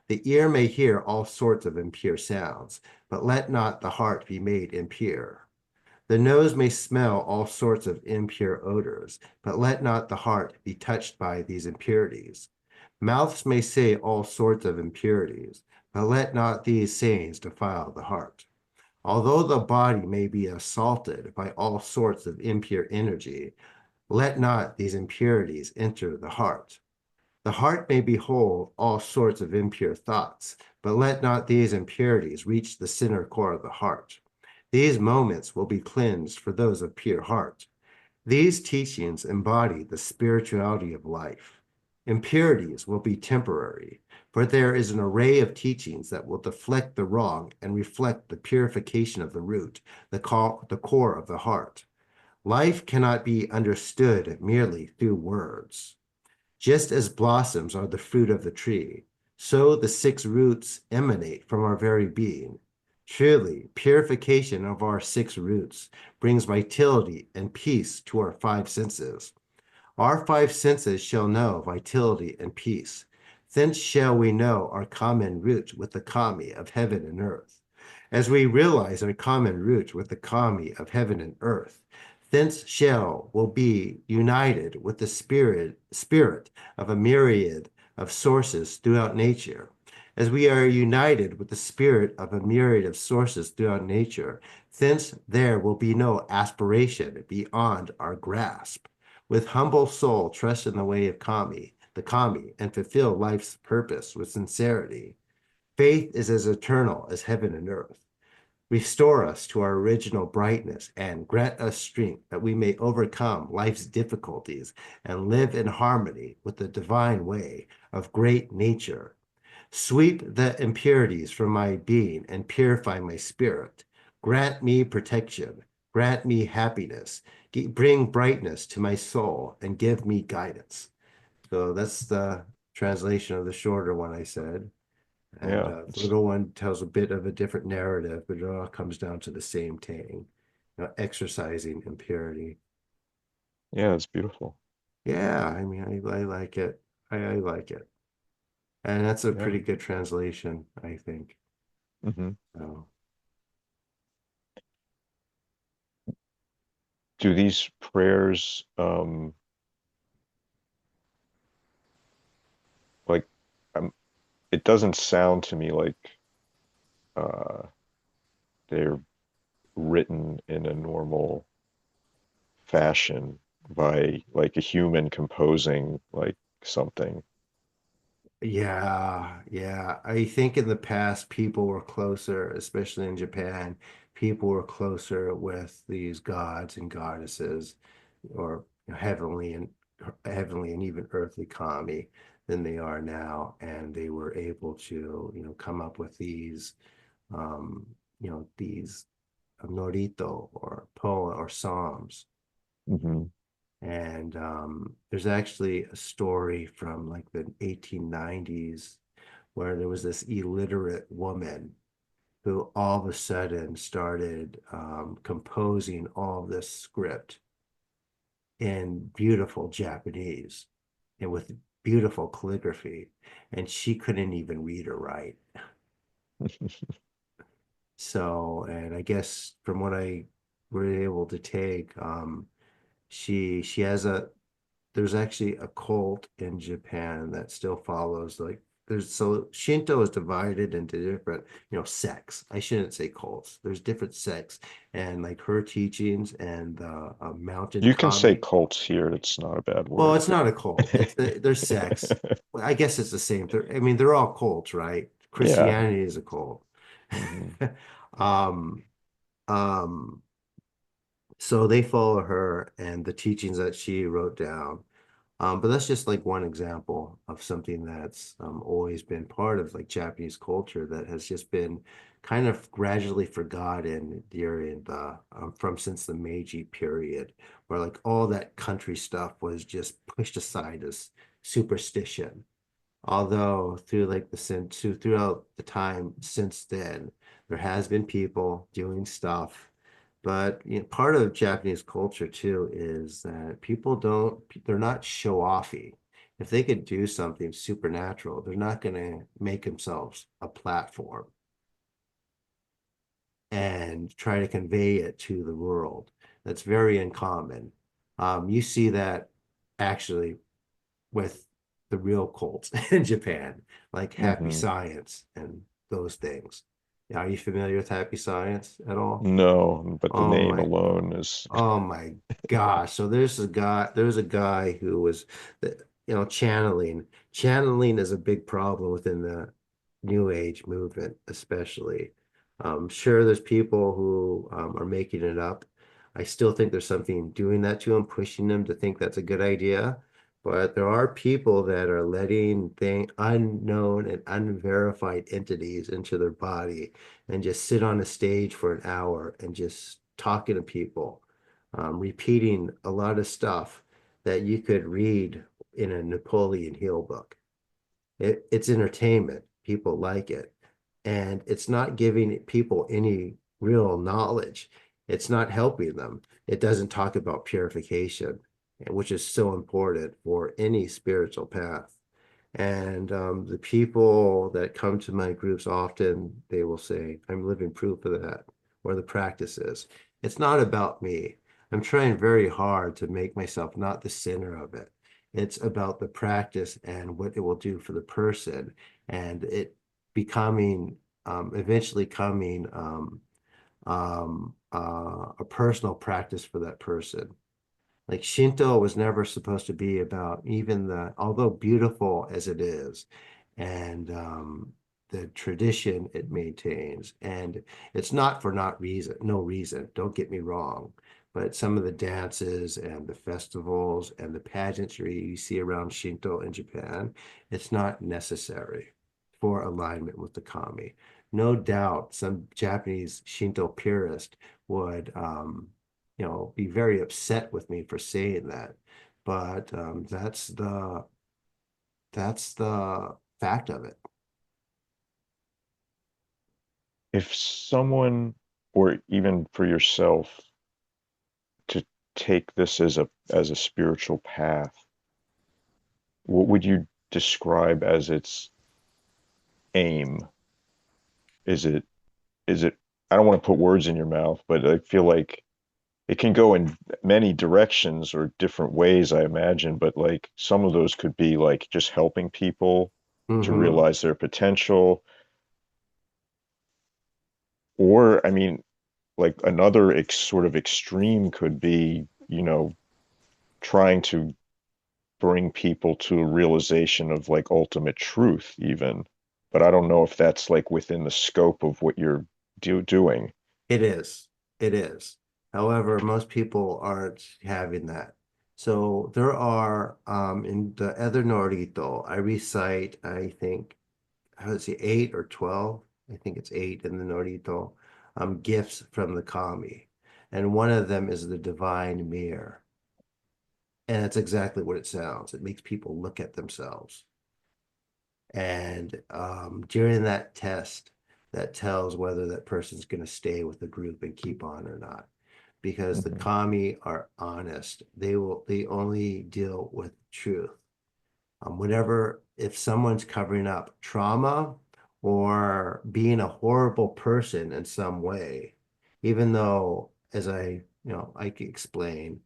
The ear may hear all sorts of impure sounds, but let not the heart be made impure. The nose may smell all sorts of impure odors, but let not the heart be touched by these impurities. Mouths may say all sorts of impurities, but let not these sayings defile the heart. Although the body may be assaulted by all sorts of impure energy, let not these impurities enter the heart. The heart may behold all sorts of impure thoughts, but let not these impurities reach the center core of the heart. These moments will be cleansed for those of pure heart. These teachings embody the spirituality of life. Impurities will be temporary, for there is an array of teachings that will deflect the wrong and reflect the purification of the root, the core of the heart. Life cannot be understood merely through words. Just as blossoms are the fruit of the tree, so the six roots emanate from our very being. Truly, purification of our six roots brings vitality and peace to our five senses. Our five senses shall know vitality and peace. Thence shall we know our common root with the kami of heaven and earth. As we realize our common root with the kami of heaven and earth, thence shall will be united with the spirit of a myriad of sources throughout nature. As we are united with the spirit of a myriad of sources throughout nature, thence there will be no aspiration beyond our grasp. With humble soul, trust in the way of Kami, the kami, and fulfill life's purpose with sincerity. Faith is as eternal as heaven and earth. Restore us to our original brightness and grant us strength that we may overcome life's difficulties and live in harmony with the divine way of great nature. Sweep the impurities from my being and purify my spirit. Grant me protection. Grant me happiness. Bring brightness to my soul and give me guidance. So that's the translation of the shorter one I said. And
Yeah,
the little one tells a bit of a different narrative, but it all comes down to the same thing, exercising impurity.
it's beautiful.
Yeah, I mean, I like it. I like it. And that's a
Yeah.
pretty good translation, I think.
hmm
So,
Do these prayers, like, um, it doesn't sound to me like uh, they're written in a normal fashion by like a human composing like something.
yeah, yeah. I think in the past, people were closer, especially in Japan, people were closer with these gods and goddesses, or heavenly and even earthly kami than they are now, and they were able to, come up with um, these norito or poem or psalms.
hmm
And there's actually a story from like the 1890s where there was this illiterate woman who all of a sudden started composing all this script in beautiful Japanese and with beautiful calligraphy, and she couldn't even read or write. So, and I guess from what I were able to take, she has a there's actually a cult in Japan that still follows so Shinto is divided into different, sects. I shouldn't say cults. There's different sects and like her teachings and the mountain
You can say
kami.
cults here, it's not a bad
Well,
word.
it's not a cult. They're sects. Well, I guess it's the same. I mean, they're all cults, right?
Yeah.
Christianity is a cult.
hmm
Um, um, so they follow her and the teachings that she wrote down. But that's just like one example of something that's always been part of like Japanese culture that has just been kind of gradually forgotten during the since the Meiji period, where like all that country stuff was just pushed aside as superstition. Although throughout the time since then, there has been people doing stuff. But part of Japanese culture too is that they're not show offy. If they could do something supernatural, they're not going to make themselves a platform and try to convey it to the world. That's very uncommon. You see that actually with the real cults in Japan, like Happy
hmm
Science and those things. Are you familiar with Happy Science at all?
No, but the
Oh
name
my,
alone is
oh my gosh. So there's a guy who was, channeling. Channeling is a big problem within the New Age movement, especially. Sure, there's people who are making it up. I still think there's something doing that to them, pushing them to think that's a good idea. But there are people that are letting unknown and unverified entities into their body and just sit on a stage for an hour and just talking to people, repeating a lot of stuff that you could read in a Napoleon Hill book. It's entertainment. People like it. And it's not giving people any real knowledge. It's not helping them. It doesn't talk about purification, which is so important for any spiritual path. And the people that come to my groups often, they will say, I'm living proof of that, or the practice is. It's not about me. I'm trying very hard to make myself not the center of it. It's about the practice and what it will do for the person, and it becoming, eventually coming a personal practice for that person. Like Shinto was never supposed to be about even although beautiful as it is, and the tradition it maintains. And it's not for not reason, no reason, don't get me wrong. But some of the dances and the festivals and the pageantry you see around Shinto in Japan, it's not necessary for alignment with the kami. No doubt some Japanese Shinto purist would be very upset with me for saying that. But that's the fact of it.
If someone, or even for yourself, to take this as a spiritual path, what would you describe as its aim? Is it is it I don't want to put words in your mouth, but I feel like it can go in many directions or different ways, I imagine, but like some of those could be like just helping people to
Hmm.
realize their potential, or I mean, like another sort of extreme could be, trying to bring people to a realization of like ultimate truth even. But I don't know if that's like within the scope of what you're doing.
It is. It is. However, most people aren't having that. So there are in the other Norito, I recite, I think, let's see, 8 or 12. I think it's eight in the Norito, gifts from the kami. And one of them is the divine mirror. And that's exactly what it sounds. It makes people look at themselves. And during that test, that tells whether that person's going to stay with the group and keep on or not. Because the
Hmm.
kami are honest. They only deal with truth. Whenever, if someone's covering up trauma or being a horrible person in some way, even though, as I can explain,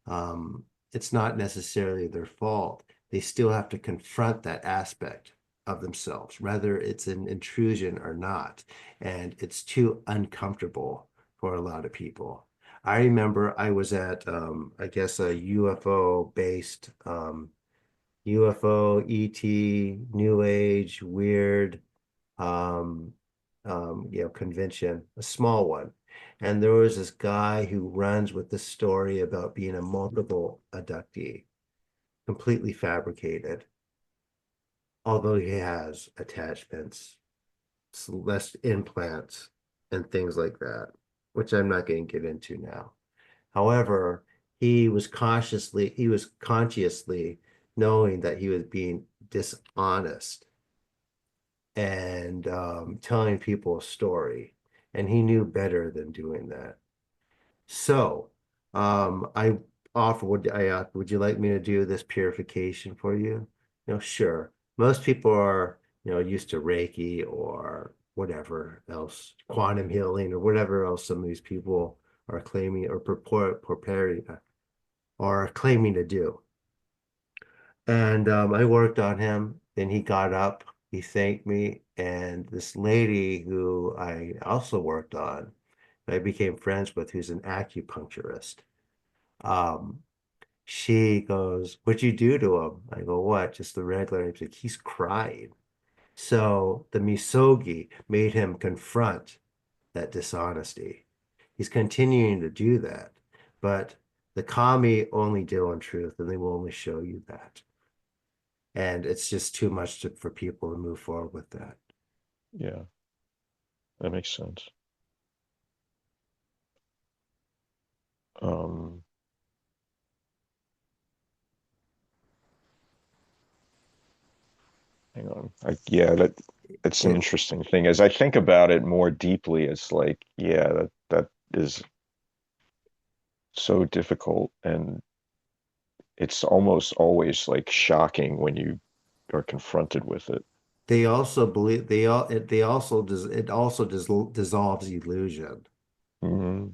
um, it's not necessarily their fault. They still have to confront that aspect of themselves, whether it's an intrusion or not. And it's too uncomfortable for a lot of people. I remember I was at, I guess, a UFO based, UFO, ET, New Age, weird, um, convention, a small one. And there was this guy who runs with this story about being a multiple abductee, completely fabricated, although he has attachments, less implants, and things like that, which I'm not going to get into now. However, he was consciously knowing that he was being dishonest and telling people a story. And he knew better than doing that. So I would you like me to do this purification for you? Sure. Most people are, used to Reiki or whatever else, quantum healing or whatever else some of these people are claiming or preparing or claiming to do. And I worked on him. Then he got up, he thanked me, and this lady who I also worked on, I became friends with, who's an acupuncturist. Um, she goes, "What'd you do to him?" I go, "What? Just the regular." He's like, "He's crying." So the misogi made him confront that dishonesty. He's continuing to do that, but the kami only deal in truth, and they will only show you that. And it's just too much for people to move forward with that.
Yeah, that makes sense. Um, Hang on. Yeah, that's an
It
interesting thing. As I think about it more deeply, it's like, yeah, that is so difficult, and it's almost always like shocking when you are confronted with it.
they also believe they also does it also dissolves illusion.
Hmm.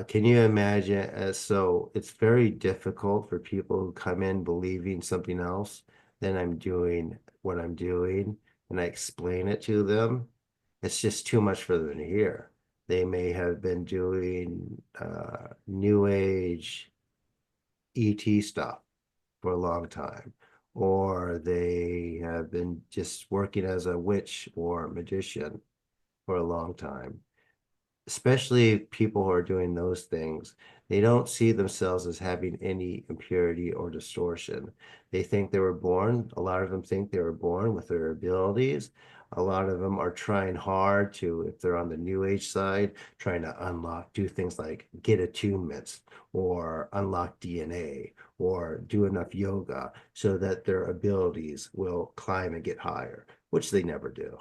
Can you imagine? So it's very difficult for people who come in believing something else than I'm doing what I'm doing, and I explain it to them. It's just too much for them to hear. They may have been doing New Age. ET stuff for a long time, or they have been just working as a witch or magician for a long time. Especially people who are doing those things, they don't see themselves as having any impurity or distortion. They think they were born, a lot of them think they were born with their abilities. A lot of them are trying hard to, if they're on the new age side, trying to unlock, do things like get attunements or unlock DNA or do enough yoga so that their abilities will climb and get higher, which they never do.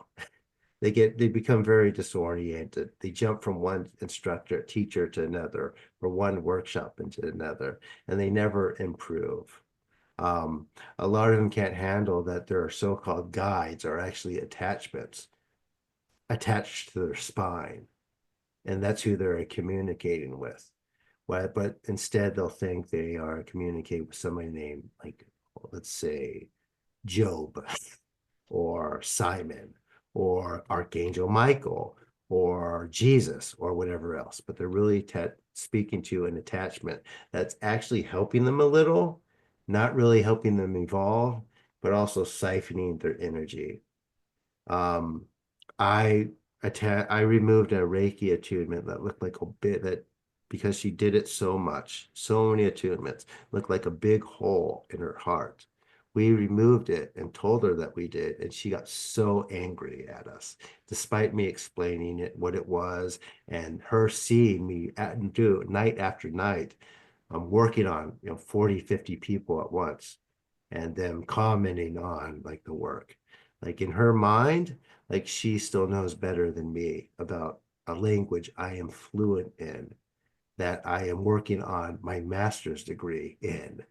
They become very disoriented. They jump from one instructor, teacher to another, or one workshop into another, and they never improve. Um, a lot of them can't handle that their so-called guides are actually attachments attached to their spine, and that's who they're communicating with. But instead, they'll think they are communicating with somebody named, like, let's say, Job or Simon or Archangel Michael or Jesus or whatever else, but they're really speaking to an attachment that's actually helping them a little, not really helping them evolve, but also siphoning their energy. Um, I I removed a Reiki attunement that looked like a bit that because she did it so much, so many attunements, looked like a big hole in her heart. We removed it and told her that we did, and she got so angry at us, despite me explaining it, what it was, and her seeing me do night after night. I'm working on, 40, 50 people at once and them commenting on like the work. Like in her mind, like she still knows better than me about a language I am fluent in, that I am working on my master's degree in,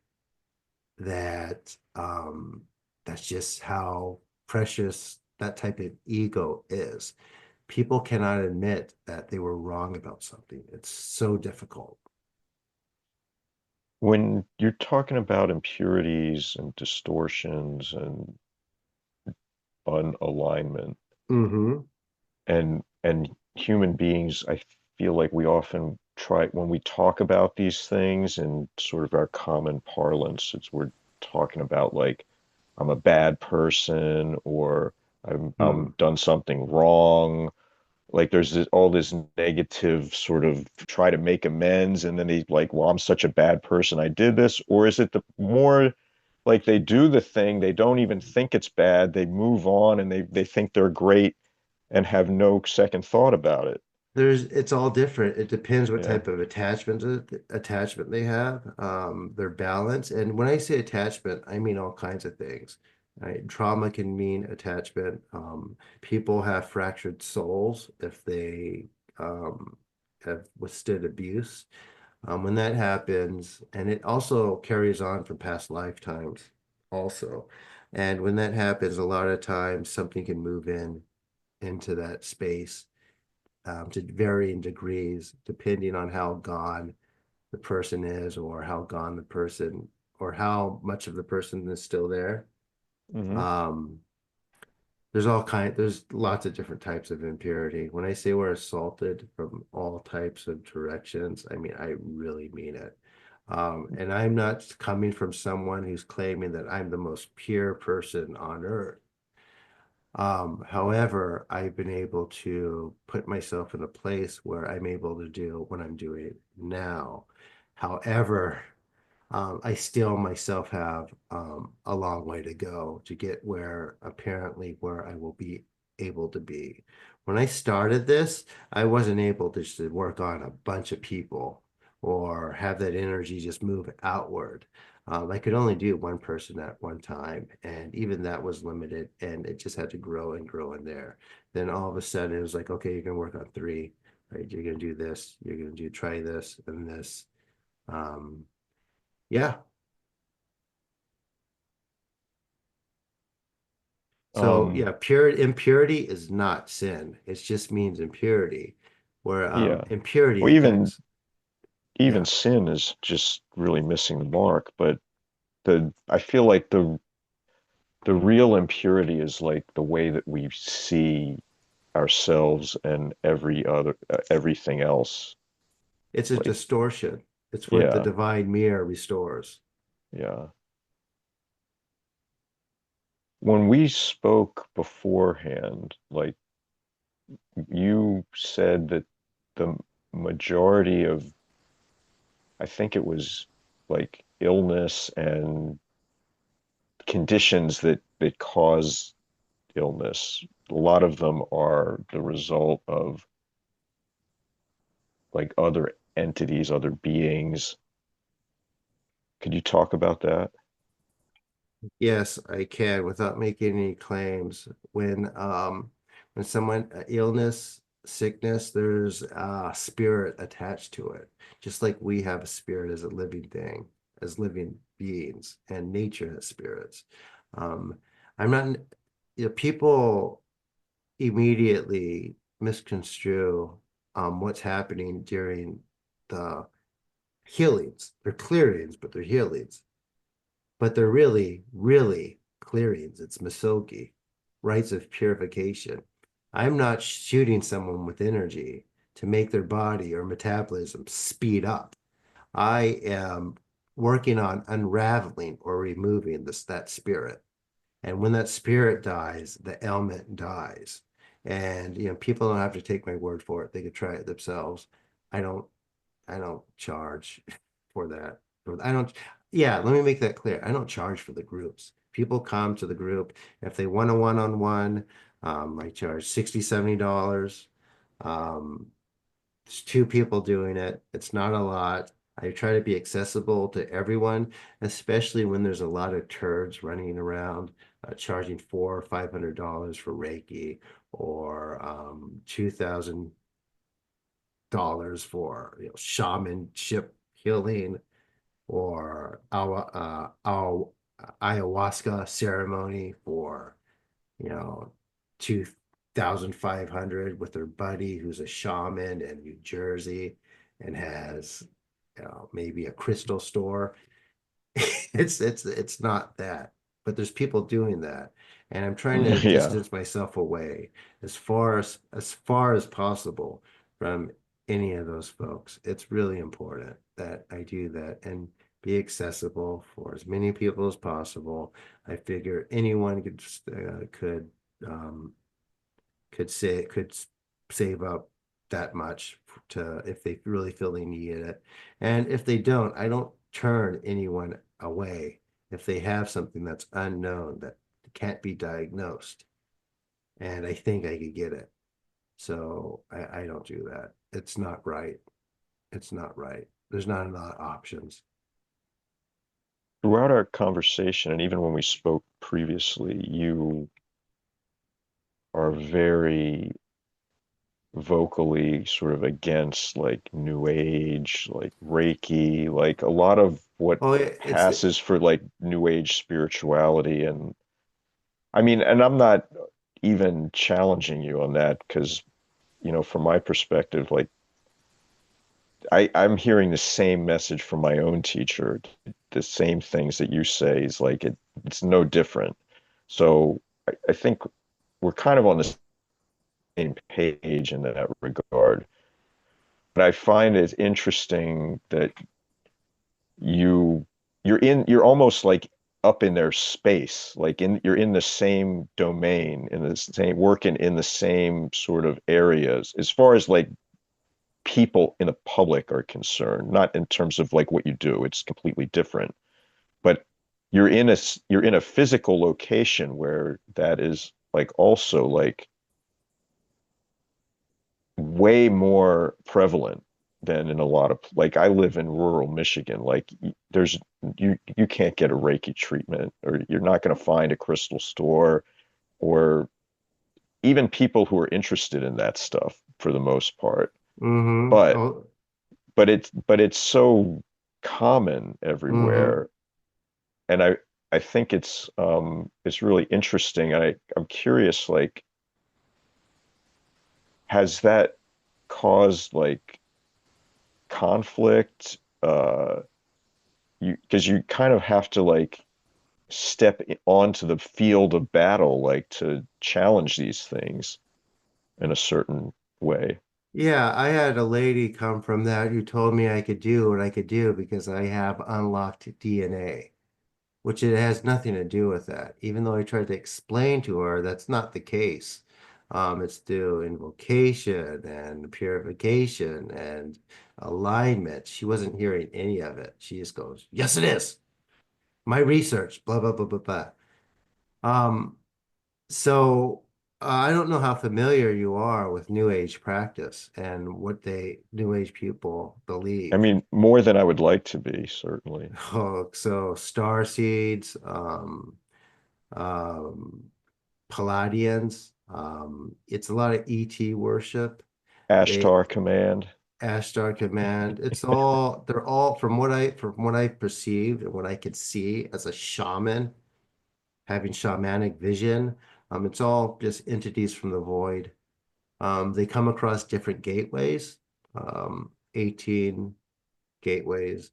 that that's just how precious that type of ego is. People cannot admit that they were wrong about something. It's so difficult.
When you're talking about impurities and distortions and unalignment
Mm-hmm.
and human beings, I feel like we often try when we talk about these things in sort of our common parlance, it's we're talking about like I'm a bad person or I'm
Hmm.
done something wrong. Like there's all this negative sort of try to make amends, and then they like, well, I'm such a bad person, I did this, or is it the more like they do the thing, they don't even think it's bad, they move on and they think they're great and have no second thought about it.
It's all different. It depends what
Yeah.
type of attachment they have, their balance. And when I say attachment, I mean all kinds of things. Right? Trauma can mean attachment. People have fractured souls if they have withstood abuse. When that happens, and it also carries on from past lifetimes, also. And when that happens, a lot of times something can move in into that space to varying degrees, depending on how gone the person is, or how gone the person, or how much of the person is still there.
Hmm.
Um, there's lots of different types of impurity. When I say we're assaulted from all types of directions, I mean, I really mean it. And I'm not coming from someone who's claiming that I'm the most pure person on earth. However, I've been able to put myself in a place where I'm able to do what I'm doing now. However, I still myself have a long way to go to get where apparently where I will be able to be. When I started this, I wasn't able just to work on a bunch of people or have that energy just move outward. I could only do one person at one time, and even that was limited, and it just had to grow and grow in there. Then all of a sudden, it was like, okay, you're gonna work on three, right? You're gonna do this, you're gonna do try this and this. Um, yeah, so
Um,
yeah, pure impurity is not sin. It just means impurity, where
yeah.
impurity
Well, even
affects.
even
Yeah,
sin is just really missing the mark, but the I feel like the real impurity is like the way that we see ourselves and everything else.
it's a
Like,
distortion. It's what the
Yeah,
divine mirror restores.
yeah. When we spoke beforehand, like you said that the majority of, I think it was like illness and conditions that cause illness, a lot of them are the result of like other entities, other beings. Could you talk about that?
Yes, I can without making any claims. When someone illness, sickness, there's a spirit attached to it. Just like we have a spirit as a living thing, as living beings, and nature has spirits. Um, I'm not, people immediately misconstrue what's happening during the healings. They're clearings, but they're healings, but they're really, really clearings. It's misogi, rites of purification. I'm not shooting someone with energy to make their body or metabolism speed up. I am working on unraveling or removing that spirit. And when that spirit dies, the ailment dies. And people don't have to take my word for it. They could try it themselves. I don't I don't charge for that. I don't, yeah, let me make that clear. I don't charge for the groups. People come to the group. If they want a one-on-one, I charge 60, $70. Um, there's two people doing it. It's not a lot. I try to be accessible to everyone, especially when there's a lot of turds running around, charging $400 or $500 for Reiki or 2,000 dollars for shamanship healing or our ayahuasca ceremony for 2,500 with their buddy who's a shaman in New Jersey and has maybe a crystal store. It's not that, but there's people doing that, and I'm trying to
Yeah.
distance myself away as far as possible from any of those folks. It's really important that I do that and be accessible for as many people as possible. I figure anyone um, could save up that much to if they really feel they need it. And if they don't, I don't turn anyone away if they have something that's unknown that can't be diagnosed. And I think I could get it. So I don't do that. It's not right. It's not right. There's not enough options.
Throughout our conversation, and even when we spoke previously, you are very vocally sort of against like New Age, like Reiki, like a lot of what
Oh,
passes for like New Age spirituality. And I mean, and I'm not even challenging you on that because, from my perspective, like I'm hearing the same message from my own teacher, the same things that you say is like it's no different. So I think we're kind of on the same page in that regard. But I find it interesting that you you're almost like up in their space, like you're in the same domain, in the same working in the same sort of areas as far as like people in the public are concerned, not in terms of like what you do, it's completely different. But you're in a physical location where that is like also like way more prevalent than in a lot of like I live in rural Michigan. Like there's you can't get a Reiki treatment or you're not going to find a crystal store or even people who are interested in that stuff for the most part.
mm-hmm.
But
Oh,
but it's so common
mm-hmm.
everywhere. And I think it's really interesting. I'm curious, like, has that caused like conflict? You because you kind of have to like onto the field of battle, like to challenge these things in a certain way.
Yeah, I had a lady come from that who told me I could do what I could do because I have unlocked DNA, which it has nothing to do with that. Even though I tried to explain to her that's not the case. It's through invocation and purification and alignment. She wasn't hearing any of it. She just goes, "Yes, it is. My research, blah, blah, blah, blah, blah." Um, so I don't know how familiar you are with New Age practice and what New Age people
I
believe.
mean, more than I would like to be, certainly.
Oh, so star seeds, um, Palladians, it's a lot of ET worship. They
Ashtar Command.
Ashtar Command. It's all they're all from what I perceived and what I could see as a shaman having shamanic vision. It's all just entities from the void. They come across different gateways, 18 gateways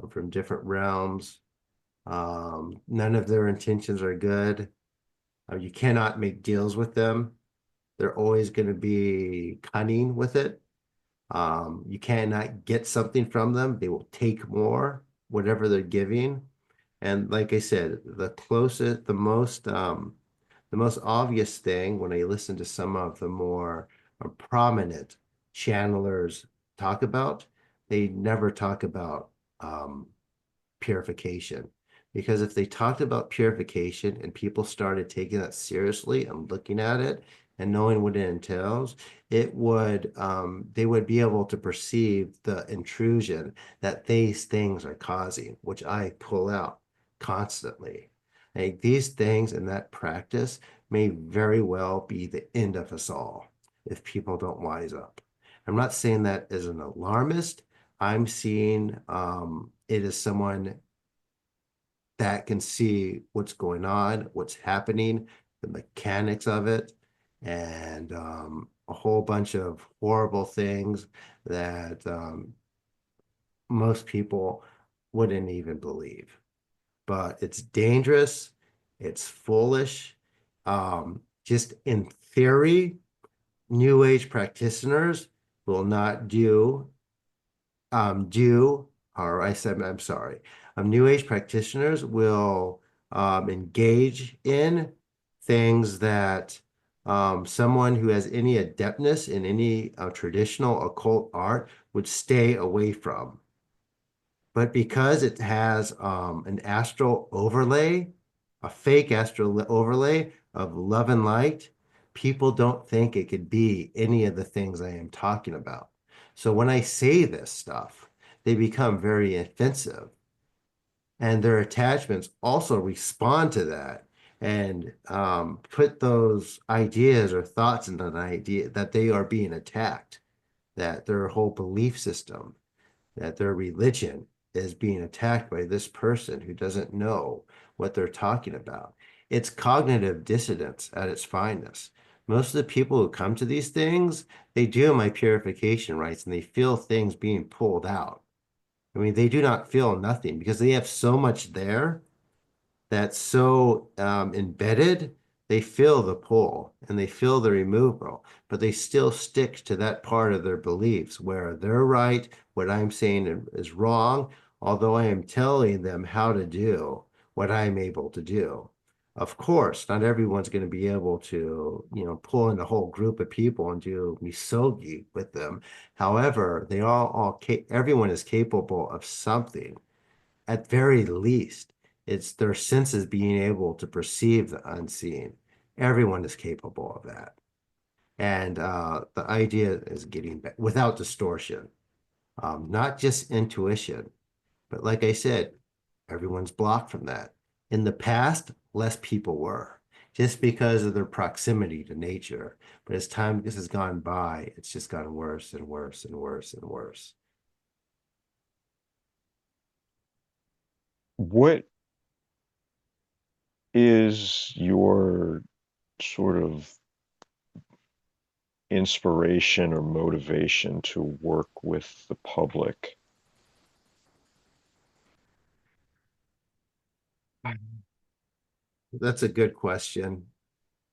from different realms. None of their intentions are good. You cannot make deals with them. They're always going to be cunning with it. You cannot get something from them. They will take more, whatever they're giving. And like I said, the most obvious thing when I listen to some of the more prominent channelers talk about, they never talk about um, purification. Because if they talked about purification and people started taking that seriously and looking at it and knowing what it entails, they would be able to perceive the intrusion that these things are causing, which I pull out constantly. Like these things and that practice may very well be the end of us all if people don't wise up. I'm not saying that as an alarmist. I'm seeing it as someone that can see what's going on, what's happening, the mechanics of it, and a whole bunch of horrible things that most people wouldn't even believe. But it's dangerous, it's foolish. Just in theory, New Age practitioners will not do, or I said, I'm sorry, New Age practitioners will engage in things that someone who has any adeptness in any traditional occult art would stay away from. But because it has an astral overlay, a fake astral overlay of love and light, people don't think it could be any of the things I am talking about. So when I say this stuff, they become very offensive, and their attachments also respond to that and put those ideas or thoughts in an idea that they are being attacked, that their whole belief system, that their religion is being attacked by this person who doesn't know what they're talking about. It's cognitive dissonance at its finest. Most of the people who come to these things, they do my purification rites and they feel things being pulled out. I mean, they do not feel nothing because they have so much there that's so embedded, they feel the pull and they feel the removal, but they still stick to that part of their beliefs where they're right, what I'm saying is wrong, although I am telling them how to do what I'm able to do. Of course, not everyone's going to be able to, pull in a whole group of people and do misogi with them. However, everyone is capable of something at very least, it's their senses being able to perceive the unseen. Everyone is capable of that. And the idea is getting back without distortion, not just intuition, but like I said, everyone's blocked from that. In the past, less people were just because of their proximity to nature. But as time has gone by, it's just gotten worse and worse and worse and worse.
What is your sort of inspiration or motivation to work with the public?
That's a good question.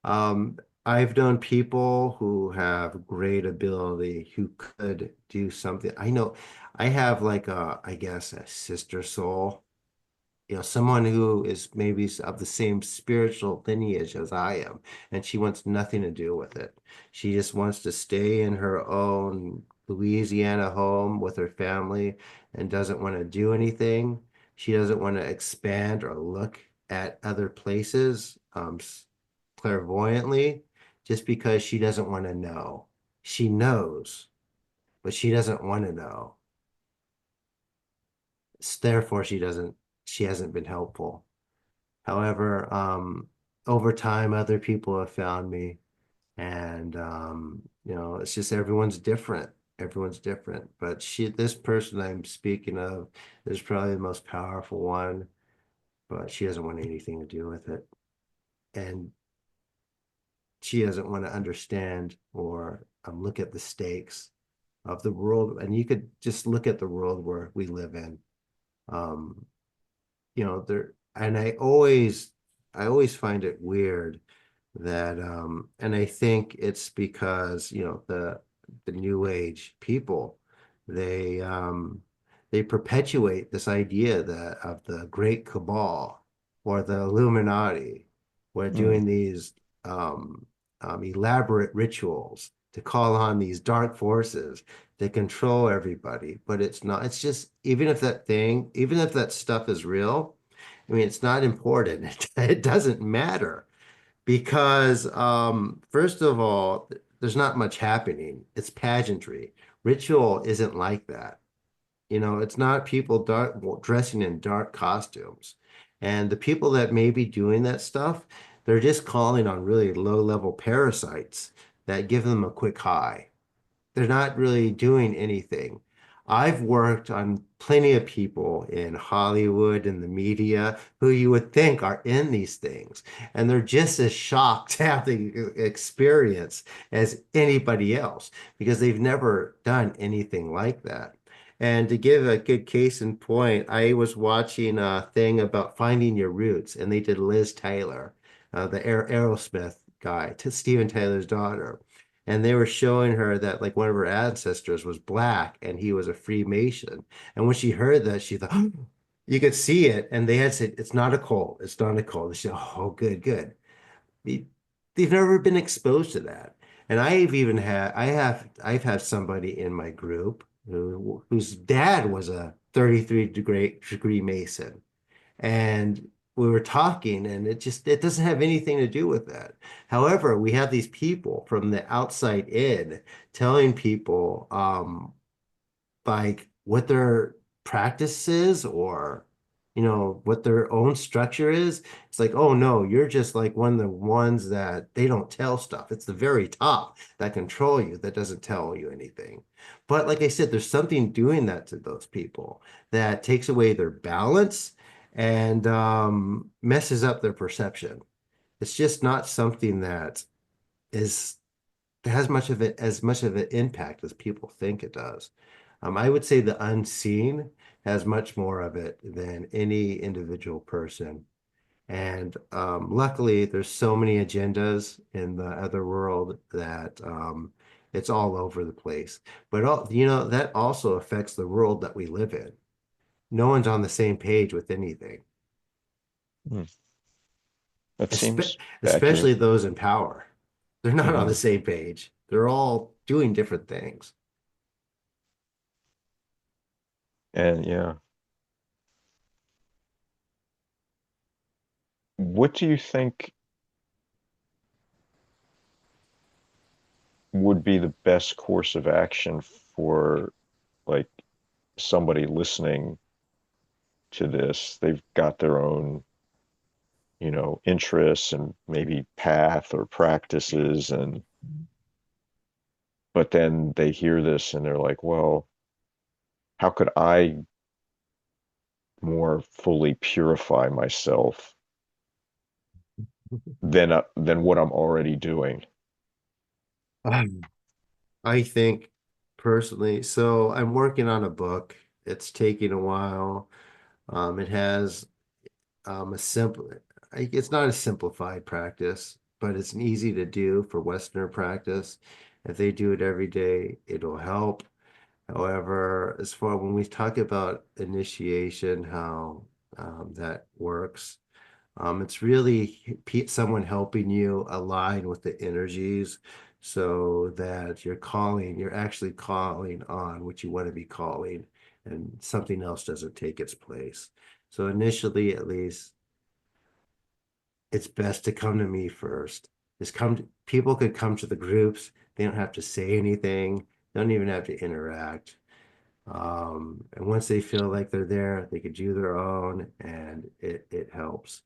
Um, I've known people who have great ability who could do something. I know I have like I guess, a sister soul, someone who is maybe of the same spiritual lineage as I am, and she wants nothing to do with it. She just wants to stay in her own Louisiana home with her family and doesn't want to do anything. She doesn't want to expand or look at other places clairvoyantly just because she doesn't want to know. She knows, but she doesn't want to know. Therefore, she hasn't been helpful. However, over time, other people have found me, and it's just everyone's different. Everyone's different. But this person I'm speaking of, is probably the most powerful one, but she doesn't want anything to do with it, and she doesn't want to understand or look at the stakes of the world. And you could just look at the world where we live in. Um, there, and I always find it weird that and I think it's because the new age people, they they perpetuate this idea that of the great cabal or the Illuminati. We're
Mm,
doing these um, elaborate rituals to call on these dark forces to control everybody, but it's not. It's just, even if that stuff is real, I mean, it's not important. It doesn't matter because, first of all, there's not much happening. It's pageantry. Ritual isn't like that. It's not people dressing in dark costumes. And the people that may be doing that stuff, they're just calling on really low-level parasites that give them a quick high. They're not really doing anything. I've worked on plenty of people in Hollywood and the media who you would think are in these things, and they're just as shocked to have the experience as anybody else because they've never done anything like that. And to give a good case in point, I was watching a thing about finding your roots, and they did Liz Taylor, the Aerosmith guy, to Steven Tyler's daughter. And they were showing her that like one of her ancestors was black and he was a Freemason. And when she heard that, she thought, you could see it. And they had said, it's not a cult. It's not a cult. She said, oh, good, good. They- They've never been exposed to that. And I've had somebody in my group whose dad was a 33 degree Mason. And we were talking, and it doesn't have anything to do with that. However, we have these people from the outside in telling people like what their practice is, or what their own structure is. It's like, oh no, you're just like one of the ones that they don't tell stuff. It's the very top that control you, that doesn't tell you anything. But like I said, there's something doing that to those people that takes away their balance and messes up their perception. It's just not something that is has much of an impact as people think it does. I would say the unseen has much more of it than any individual person. And luckily, there's so many agendas in the other world that it's all over the place. But that also affects the world that we live in. No one's on the same page with anything,
mm. That
Espe
seems accurate.
especially those in power. They're not on the
Hmm.
same page. They're all doing different things.
And yeah, what do you think would be the best course of action for like somebody listening to this? They've got their own, interests and maybe path or practices, and but then they hear this and they're like, well, how could I more fully purify myself than what I'm already doing?
I think personally, so I'm working on a book. It's taking a while. It has a simple, it's not a simplified practice. but it's easy to do for Westerner practice. If they do it every day, it'll help. However, as far when we talk about initiation, how that works, it's really someone helping you align with the energies so that you're actually calling on what you want to be calling, and something else doesn't take its place. So initially, at least, it's best to come to me first. People could come to the groups. They don't have to say anything. They don't even have to interact. And once they feel like they're there, they could do their own, and it helps.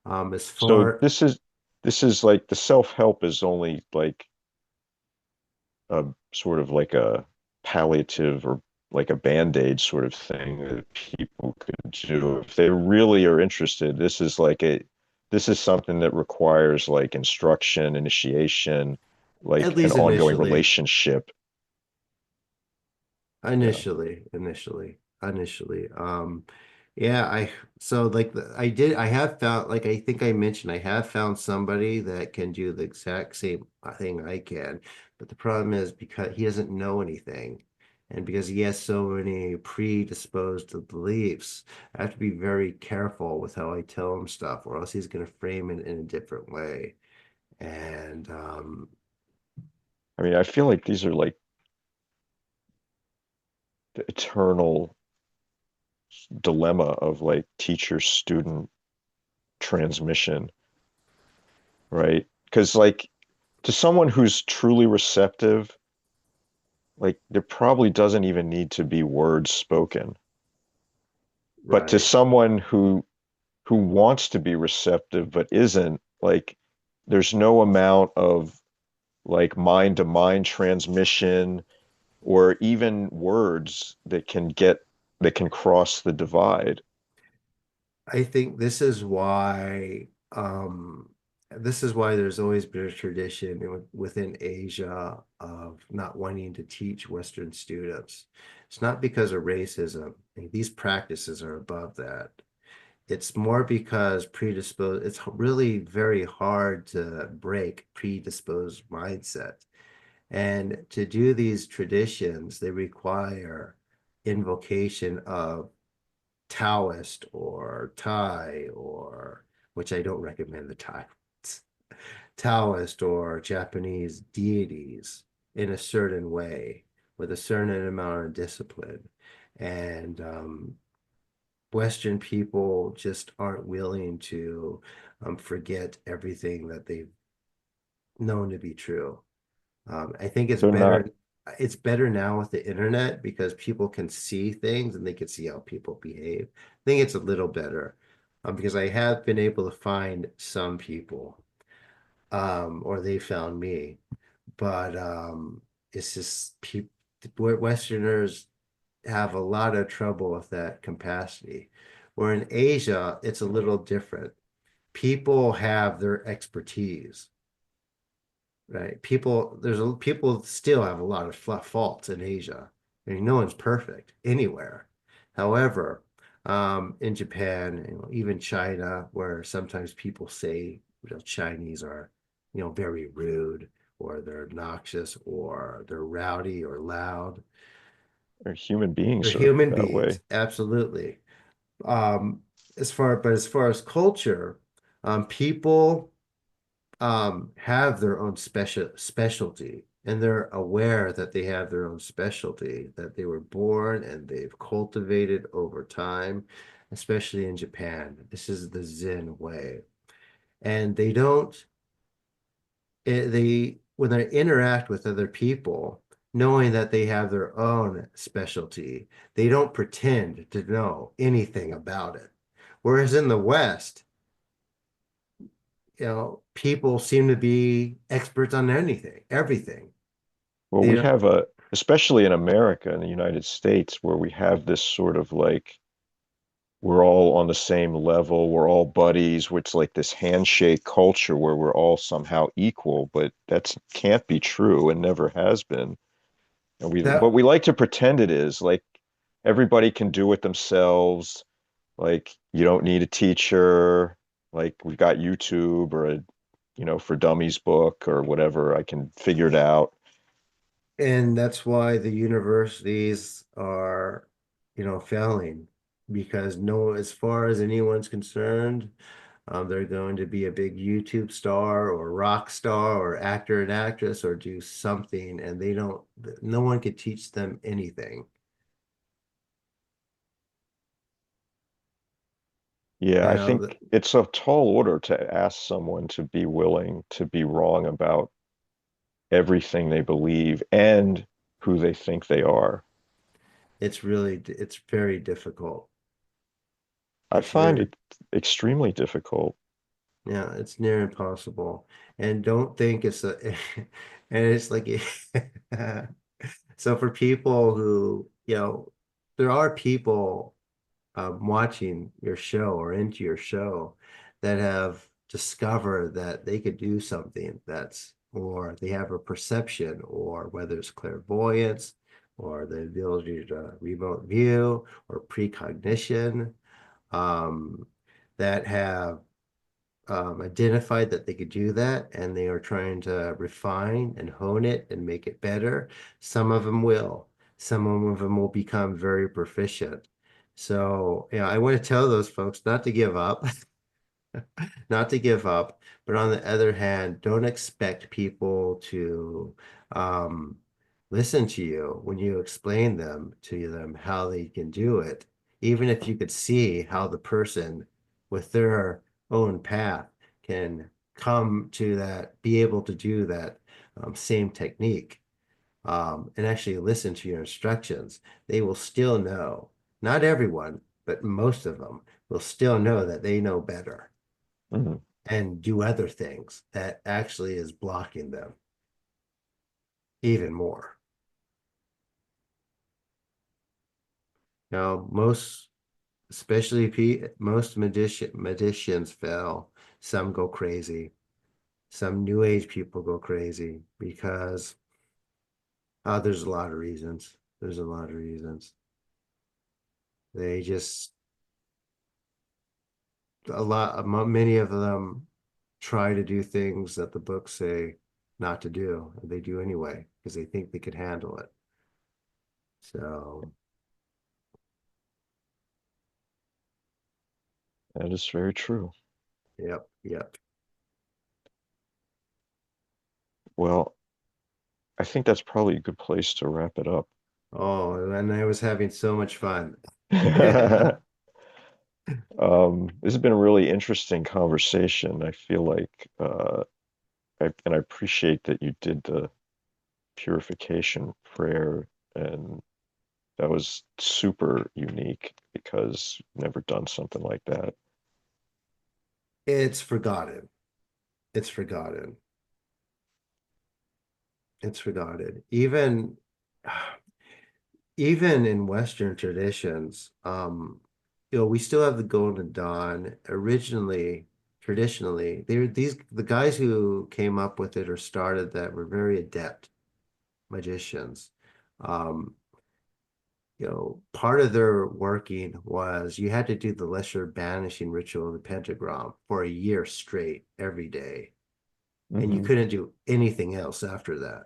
As
So
far
this is like the self-help is only like a sort of like a palliative or like a band-aid sort of thing that people could do if they really are interested. This is something that requires like instruction, initiation,
At
like an
least
ongoing
initially,
relationship. Yeah.
initially. Yeah, so like I have found, like I think I mentioned, I have found somebody that can do the exact same thing I can, but the problem is because he doesn't know anything, and because he has so many predisposed beliefs, I have to be very careful with how I tell him stuff, or else he's going to frame it in a different way. And
I mean, I feel like these are like the eternal dilemma of like teacher-student transmission, right? Because like to someone who's truly receptive, like there probably doesn't even need to be words spoken. But to
right.
someone who wants to be receptive but isn't, like there's no amount of like mind to mind transmission or even words that can cross the divide.
I think this is why there's always been a tradition within Asia of not wanting to teach Western students. It's not because of racism. These practices are above that. It's more because predisposed, it's really very hard to break predisposed mindset. And to do these traditions, they require invocation of Taoist or Thai, or which I don't recommend the Thai ones, Taoist or Japanese deities in a certain way with a certain amount of discipline. And Western people just aren't willing to forget everything that they've known to be true. I think
They're not,
it's better now with the internet because people can see things and they can see how people behave. I think it's a little better because I have been able to find some people, or they found me, but it's just people, Westerners have a lot of trouble with that capacity. Where in Asia, it's a little different. People have their expertise. Right. People still have a lot of faults in Asia. I mean, no one's perfect anywhere. However, in Japan, even China, where sometimes people say, Chinese are, very rude, or they're obnoxious, or they're rowdy or loud.
they're human
They're
beings are
human
that way.
beings, absolutely. Um, as far as culture, people have their own specialty, and they're aware that they have their own specialty that they were born and they've cultivated over time, especially in Japan. This is the Zen way. And they don't they when they interact with other people, knowing that they have their own specialty, they don't pretend to know anything about it. Whereas in the West, people seem to be experts on everything.
Well,
They
we
don't,
have especially in America, in the United States, where we have this sort of like we're all on the same level, we're all buddies, which like this handshake culture where we're all somehow equal, but that can't be true and never has been. And but
that
we like to pretend it is. Like everybody can do it themselves. Like you don't need a teacher. Like we've got YouTube or for Dummies book or whatever. I can figure it out.
And that's why the universities are, failing because no, as far as anyone's concerned, they're going to be a big YouTube star or rock star or actor and actress or do something, and they don't, no one could teach them anything.
Yeah,
You
I
know,
think it's a tall order to ask someone to be willing to be wrong about everything they believe and who they think they are.
it's very difficult.
I
It's
find
very,
it extremely difficult.
yeah, it's near impossible. And don't think it's a, and it's like, so for people who, there are people watching your show or into your show that have discovered that they could do something or they have a perception, or whether it's clairvoyance or the ability to remote view or precognition, um, that have identified that they could do that and they are trying to refine and hone it and make it better. Some of them will. Some of them will become very proficient. So, yeah, I want to tell those folks not to give up, not to give up. But on the other hand, don't expect people to um, listen to you when you explain to them how they can do it, even if you could see how the person with their own path can come to that, be able to do that same technique, and actually listen to your instructions. They will still know, not everyone, but most of them will still know that they know better
Mhm.
and do other things that actually is blocking them even more. Now, most magicians fail. Some go crazy. Some new age people go crazy because there's a lot of reasons. There's a lot of reasons. They just many of them try to do things that the books say not to do, and they do anyway because they think they could handle it. So,
That is very true.
yep, yep.
Well, I think that's probably a good place to wrap it up.
Oh, and I was having so much fun.
This has been a really interesting conversation. I feel like, and I appreciate that you did the purification prayer, and that was super unique because I've never done something like that.
It's forgotten. It's forgotten. It's forgotten. Even in Western traditions, we still have the Golden Dawn. Traditionally, the guys who came up with it or started that were very adept magicians. Um, Part of their working was you had to do the lesser banishing ritual of the pentagram for a year straight, every day, and you
Hmm.
couldn't do anything else after that.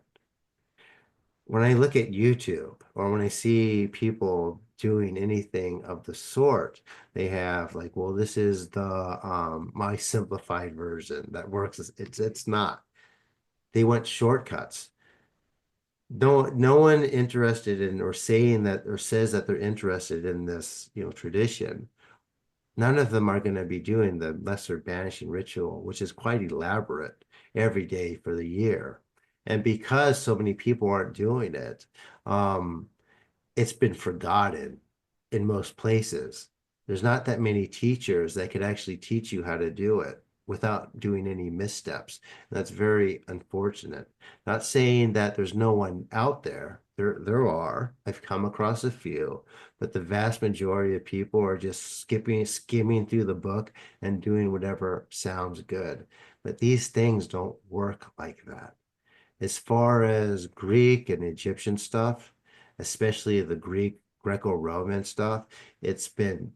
When I look at YouTube or when I see people doing anything of the sort, they have like, well, this is the my simplified version that works. It's not. They want shortcuts. No one interested in or saying that or says that they're interested in this, tradition. None of them are going to be doing the lesser banishing ritual, which is quite elaborate every day for the year. And because so many people aren't doing it, um, it's been forgotten in most places. There's not that many teachers that could actually teach you how to do it without doing any missteps. And that's very unfortunate. Not saying that there's no one out there. There are. I've come across a few, but the vast majority of people are just skimming through the book and doing whatever sounds good. But these things don't work like that. As far as Greek and Egyptian stuff, especially the Greek Greco-Roman stuff, it's been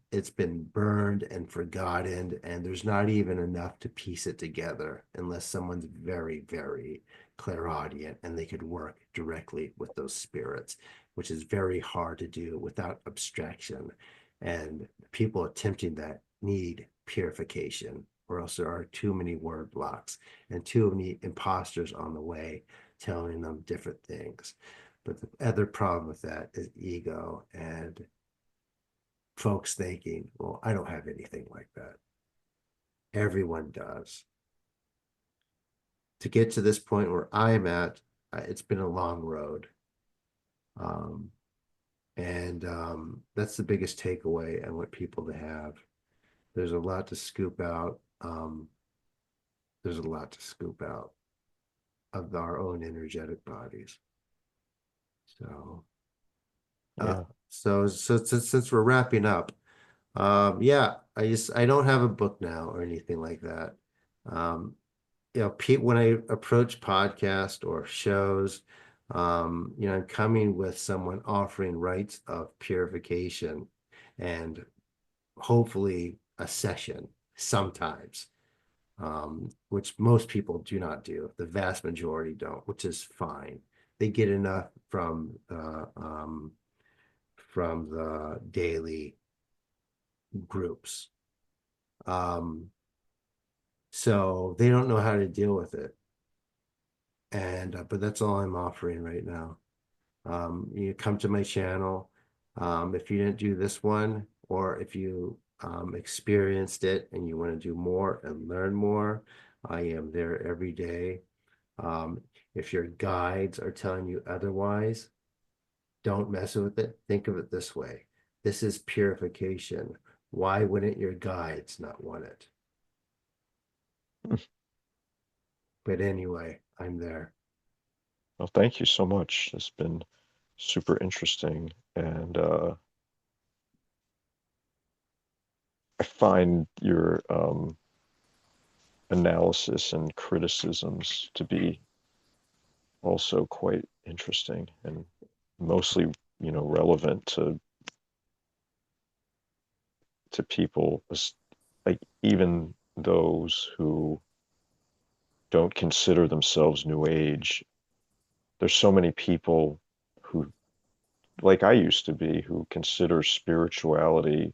burned and forgotten, and there's not even enough to piece it together unless someone's very, very clairaudient and they could work directly with those spirits, which is very hard to do without abstraction. And people attempting that need purification, or else there are too many word blocks and too many imposters on the way telling them different things. But the other problem with that is ego and folks thinking, well, I don't have anything like that. Everyone does. To get to this point where I'm at, it's been a long road. Um, and that's the biggest takeaway I want people to have. There's a lot to scoop out. There's a lot to scoop out of our own energetic bodies. So, uh,
Yeah.
since we're wrapping up, yeah, I don't have a book now or anything like that. Um, when I approach podcast or shows, I'm coming with someone offering rites of purification and hopefully a session sometimes, which most people do not do. The vast majority don't, which is fine. They get enough from the daily groups. Um, so they don't know how to deal with it. And but that's all I'm offering right now. You come to my channel. If you didn't do this one, or if you experienced it and you want to do more and learn more, I am there every day. Um, if your guides are telling you otherwise, don't mess with it. Think of it this way. This is purification. Why wouldn't your guides not want it? But anyway, I'm there.
Well, thank you so much. It's been super interesting, and I find your analysis and criticisms to be also quite interesting and mostly, relevant to people, like even those who don't consider themselves New Age. There's so many people who, like I used to be, who consider spirituality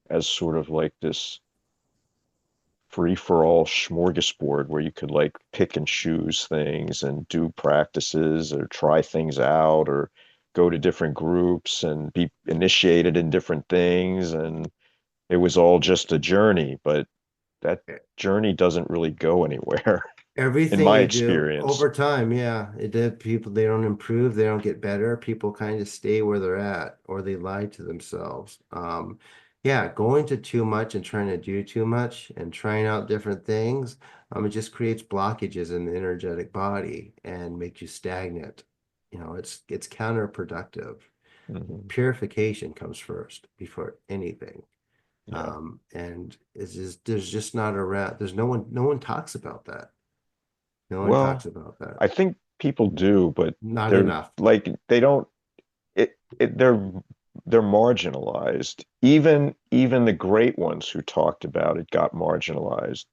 as sort of like this free-for-all smorgasbord where you could like pick and choose things and do practices or try things out or go to different groups and be initiated in different things. And it was all just a journey, but that journey doesn't really go anywhere in
Everything
my
you do
experience.
over time, yeah, it did. People, they don't improve, they don't get better. People kind of stay where they're at, or they lie to themselves. Yeah, going to too much and trying to do too much and trying out different things, it just creates blockages in the energetic body and makes you stagnant. It's counterproductive.
Hmm.
Purification comes first before anything.
Yeah.
And there's just not around. No one talks about that. No one talks
Well,
about that.
I think people do, but
Not
they're
enough.
like they don't they're marginalized. Even the great ones who talked about it got marginalized.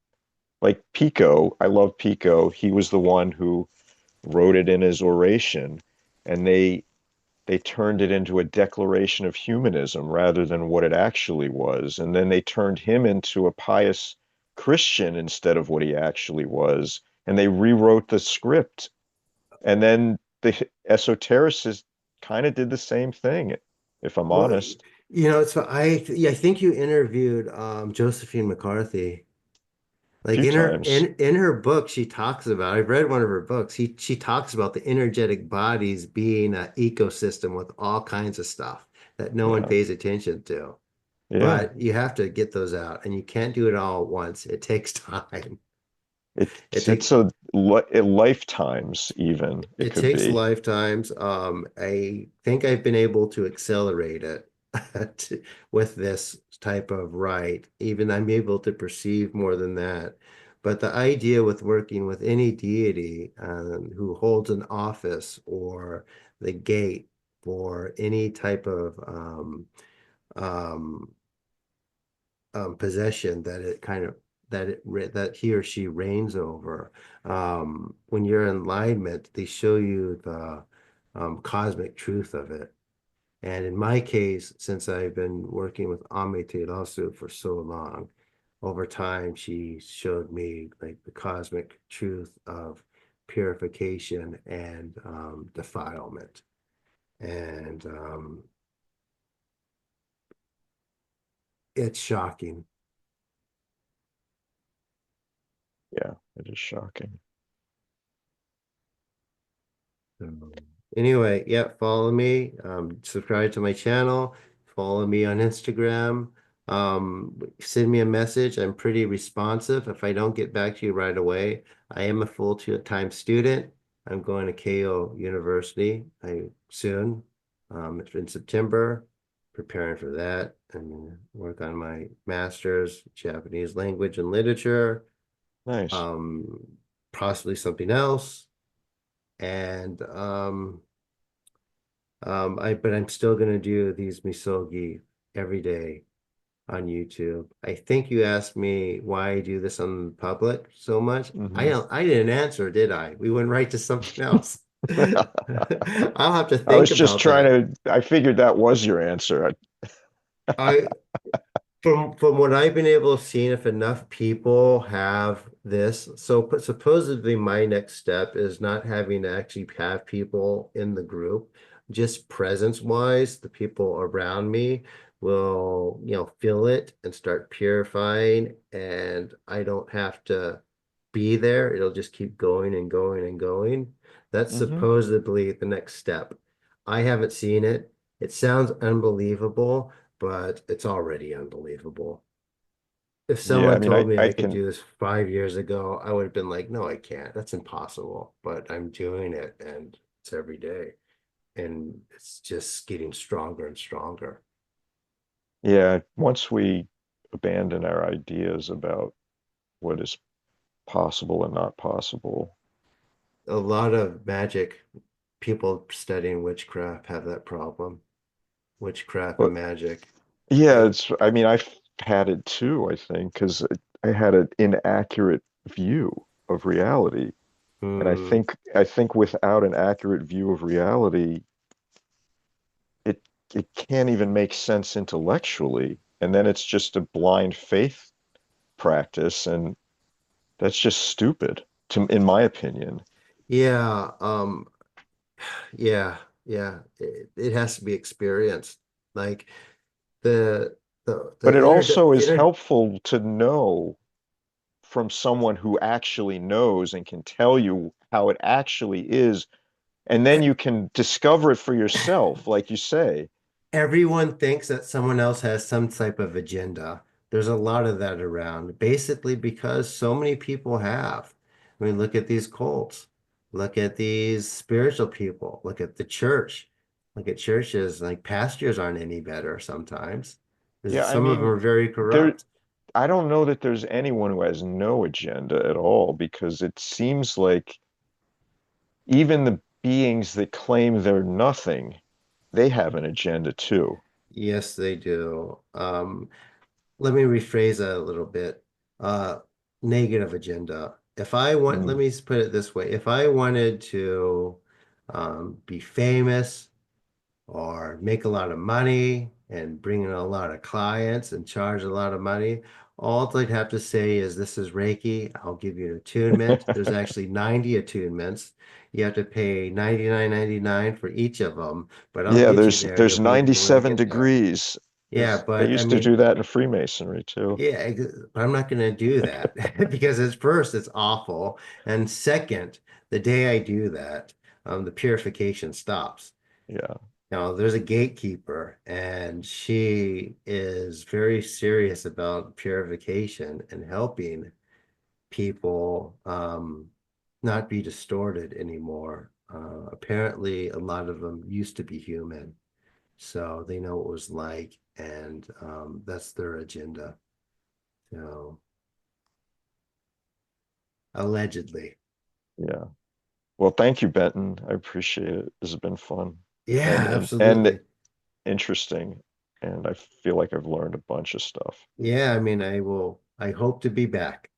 Like Pico, I love Pico. He was the one who wrote it in his oration, and they turned it into a declaration of humanism rather than what it actually was. And then they turned him into a pious Christian instead of what he actually was. And they rewrote the script. And then the esotericists kind of did the same thing, if I'm
Well,
honest,
so yeah, I think you interviewed Josephine McCarthy.
a
Like
few
in her
times.
in her book, she talks about, I've read one of her books. She talks about the energetic bodies being an ecosystem with all kinds of stuff that no one
Yeah.
pays attention to.
Yeah.
But you have to get those out, and you can't do it all at once. It takes time. It
It's
takes
a lifetimes even it
It
could
takes
be.
lifetimes. I think I've been able to accelerate it with this type of right. Even I'm able to perceive more than that. But the idea with working with any deity who holds an office or the gate, for any type of um, possession that it kind of that he or she reigns over. When you're in alignment, they show you the cosmic truth of it. And in my case, since I've been working with Amite Lasso for so long, over time she showed me like the cosmic truth of purification and defilement. And it's shocking.
Yeah, it is shocking.
So, anyway, yeah, follow me, subscribe to my channel, follow me on Instagram, send me a message. I'm pretty responsive. If I don't get back to you right away, I am a full-time student. I'm going to Keio University soon, in September, preparing for that and work on my master's, Japanese language and literature,
Nice.
um, possibly something else. And but I'm still gonna do these misogi every day on YouTube. I think you asked me why I do this on public so much.
Hmm.
I didn't answer, did I? We went right to something else. I'll have to
I
think
was just
about
trying
that.
I figured that was your answer.
I from what I've been able to see, if enough people have this, so supposedly my next step is not having to actually have people in the group, just presence wise, the people around me will, feel it and start purifying, and I don't have to be there. It'll just keep going and going and going. That's
Hmm.
supposedly the next step. I haven't seen it. It sounds unbelievable, but it's already unbelievable. If
Yeah, I
someone
mean,
told me
I
I could
can,
do this 5 years ago, I would have been like, no, I can't. That's impossible. But I'm doing it and it's every day. And it's just getting stronger and stronger.
yeah, once we abandon our ideas about what is possible and not possible.
A lot of magic people studying witchcraft have that problem. Witchcraft and
But
magic.
yeah,
Like,
I mean, I've had it too, I think, because I had an inaccurate view of reality. And
hmm,
I think without an accurate view of reality, it it can't even make sense intellectually. And then it's just a blind faith practice, and that's just stupid, in my opinion.
yeah, yeah, yeah. It has to be experienced. Like the
But
the
it also is
inner
helpful to know from someone who actually knows and can tell you how it actually is, and then you can discover it for yourself, like you say.
everyone thinks that someone else has some type of agenda. There's a lot of that around, basically because so many people have. I mean, look at these cults, look at these spiritual people, look at the church, look at churches. Like pastors aren't any better sometimes.
Yeah, I
Some of them
mean,
are very
there,
corrupt.
I don't know that there's anyone who has no agenda at all, because it seems like even the beings that claim they're nothing, they have an agenda too.
Yes, they do. Let me rephrase that a little bit. Uh, Negative agenda. If I want, let
Mm.
me put it this way. If I wanted to be famous or make a lot of money and bring in a lot of clients and charge a lot of money, all they'd have to say is, this is Reiki. I'll give you an attunement. There's actually 90 attunements. You have to pay 99.99 for each of them, but I'll
Yeah,
get you there.
there's
You'll be able to
97
get there.
degrees.
Yeah,
They
but I
used to
mean,
do that in Freemasonry too.
yeah, but I'm not going to do that because at first it's awful. And second, the day I do that, the purification stops.
Yeah.
Now, there's a gatekeeper, and she is very serious about purification and helping people not be distorted anymore. Apparently, a lot of them used to be human, so they know what it was like, and that's their agenda. So, allegedly.
Yeah. Well, thank you, Benton. I appreciate it. This has been fun.
Yeah,
and
absolutely.
interesting. And I feel like I've learned a bunch of stuff.
Yeah, I mean, I hope to be back.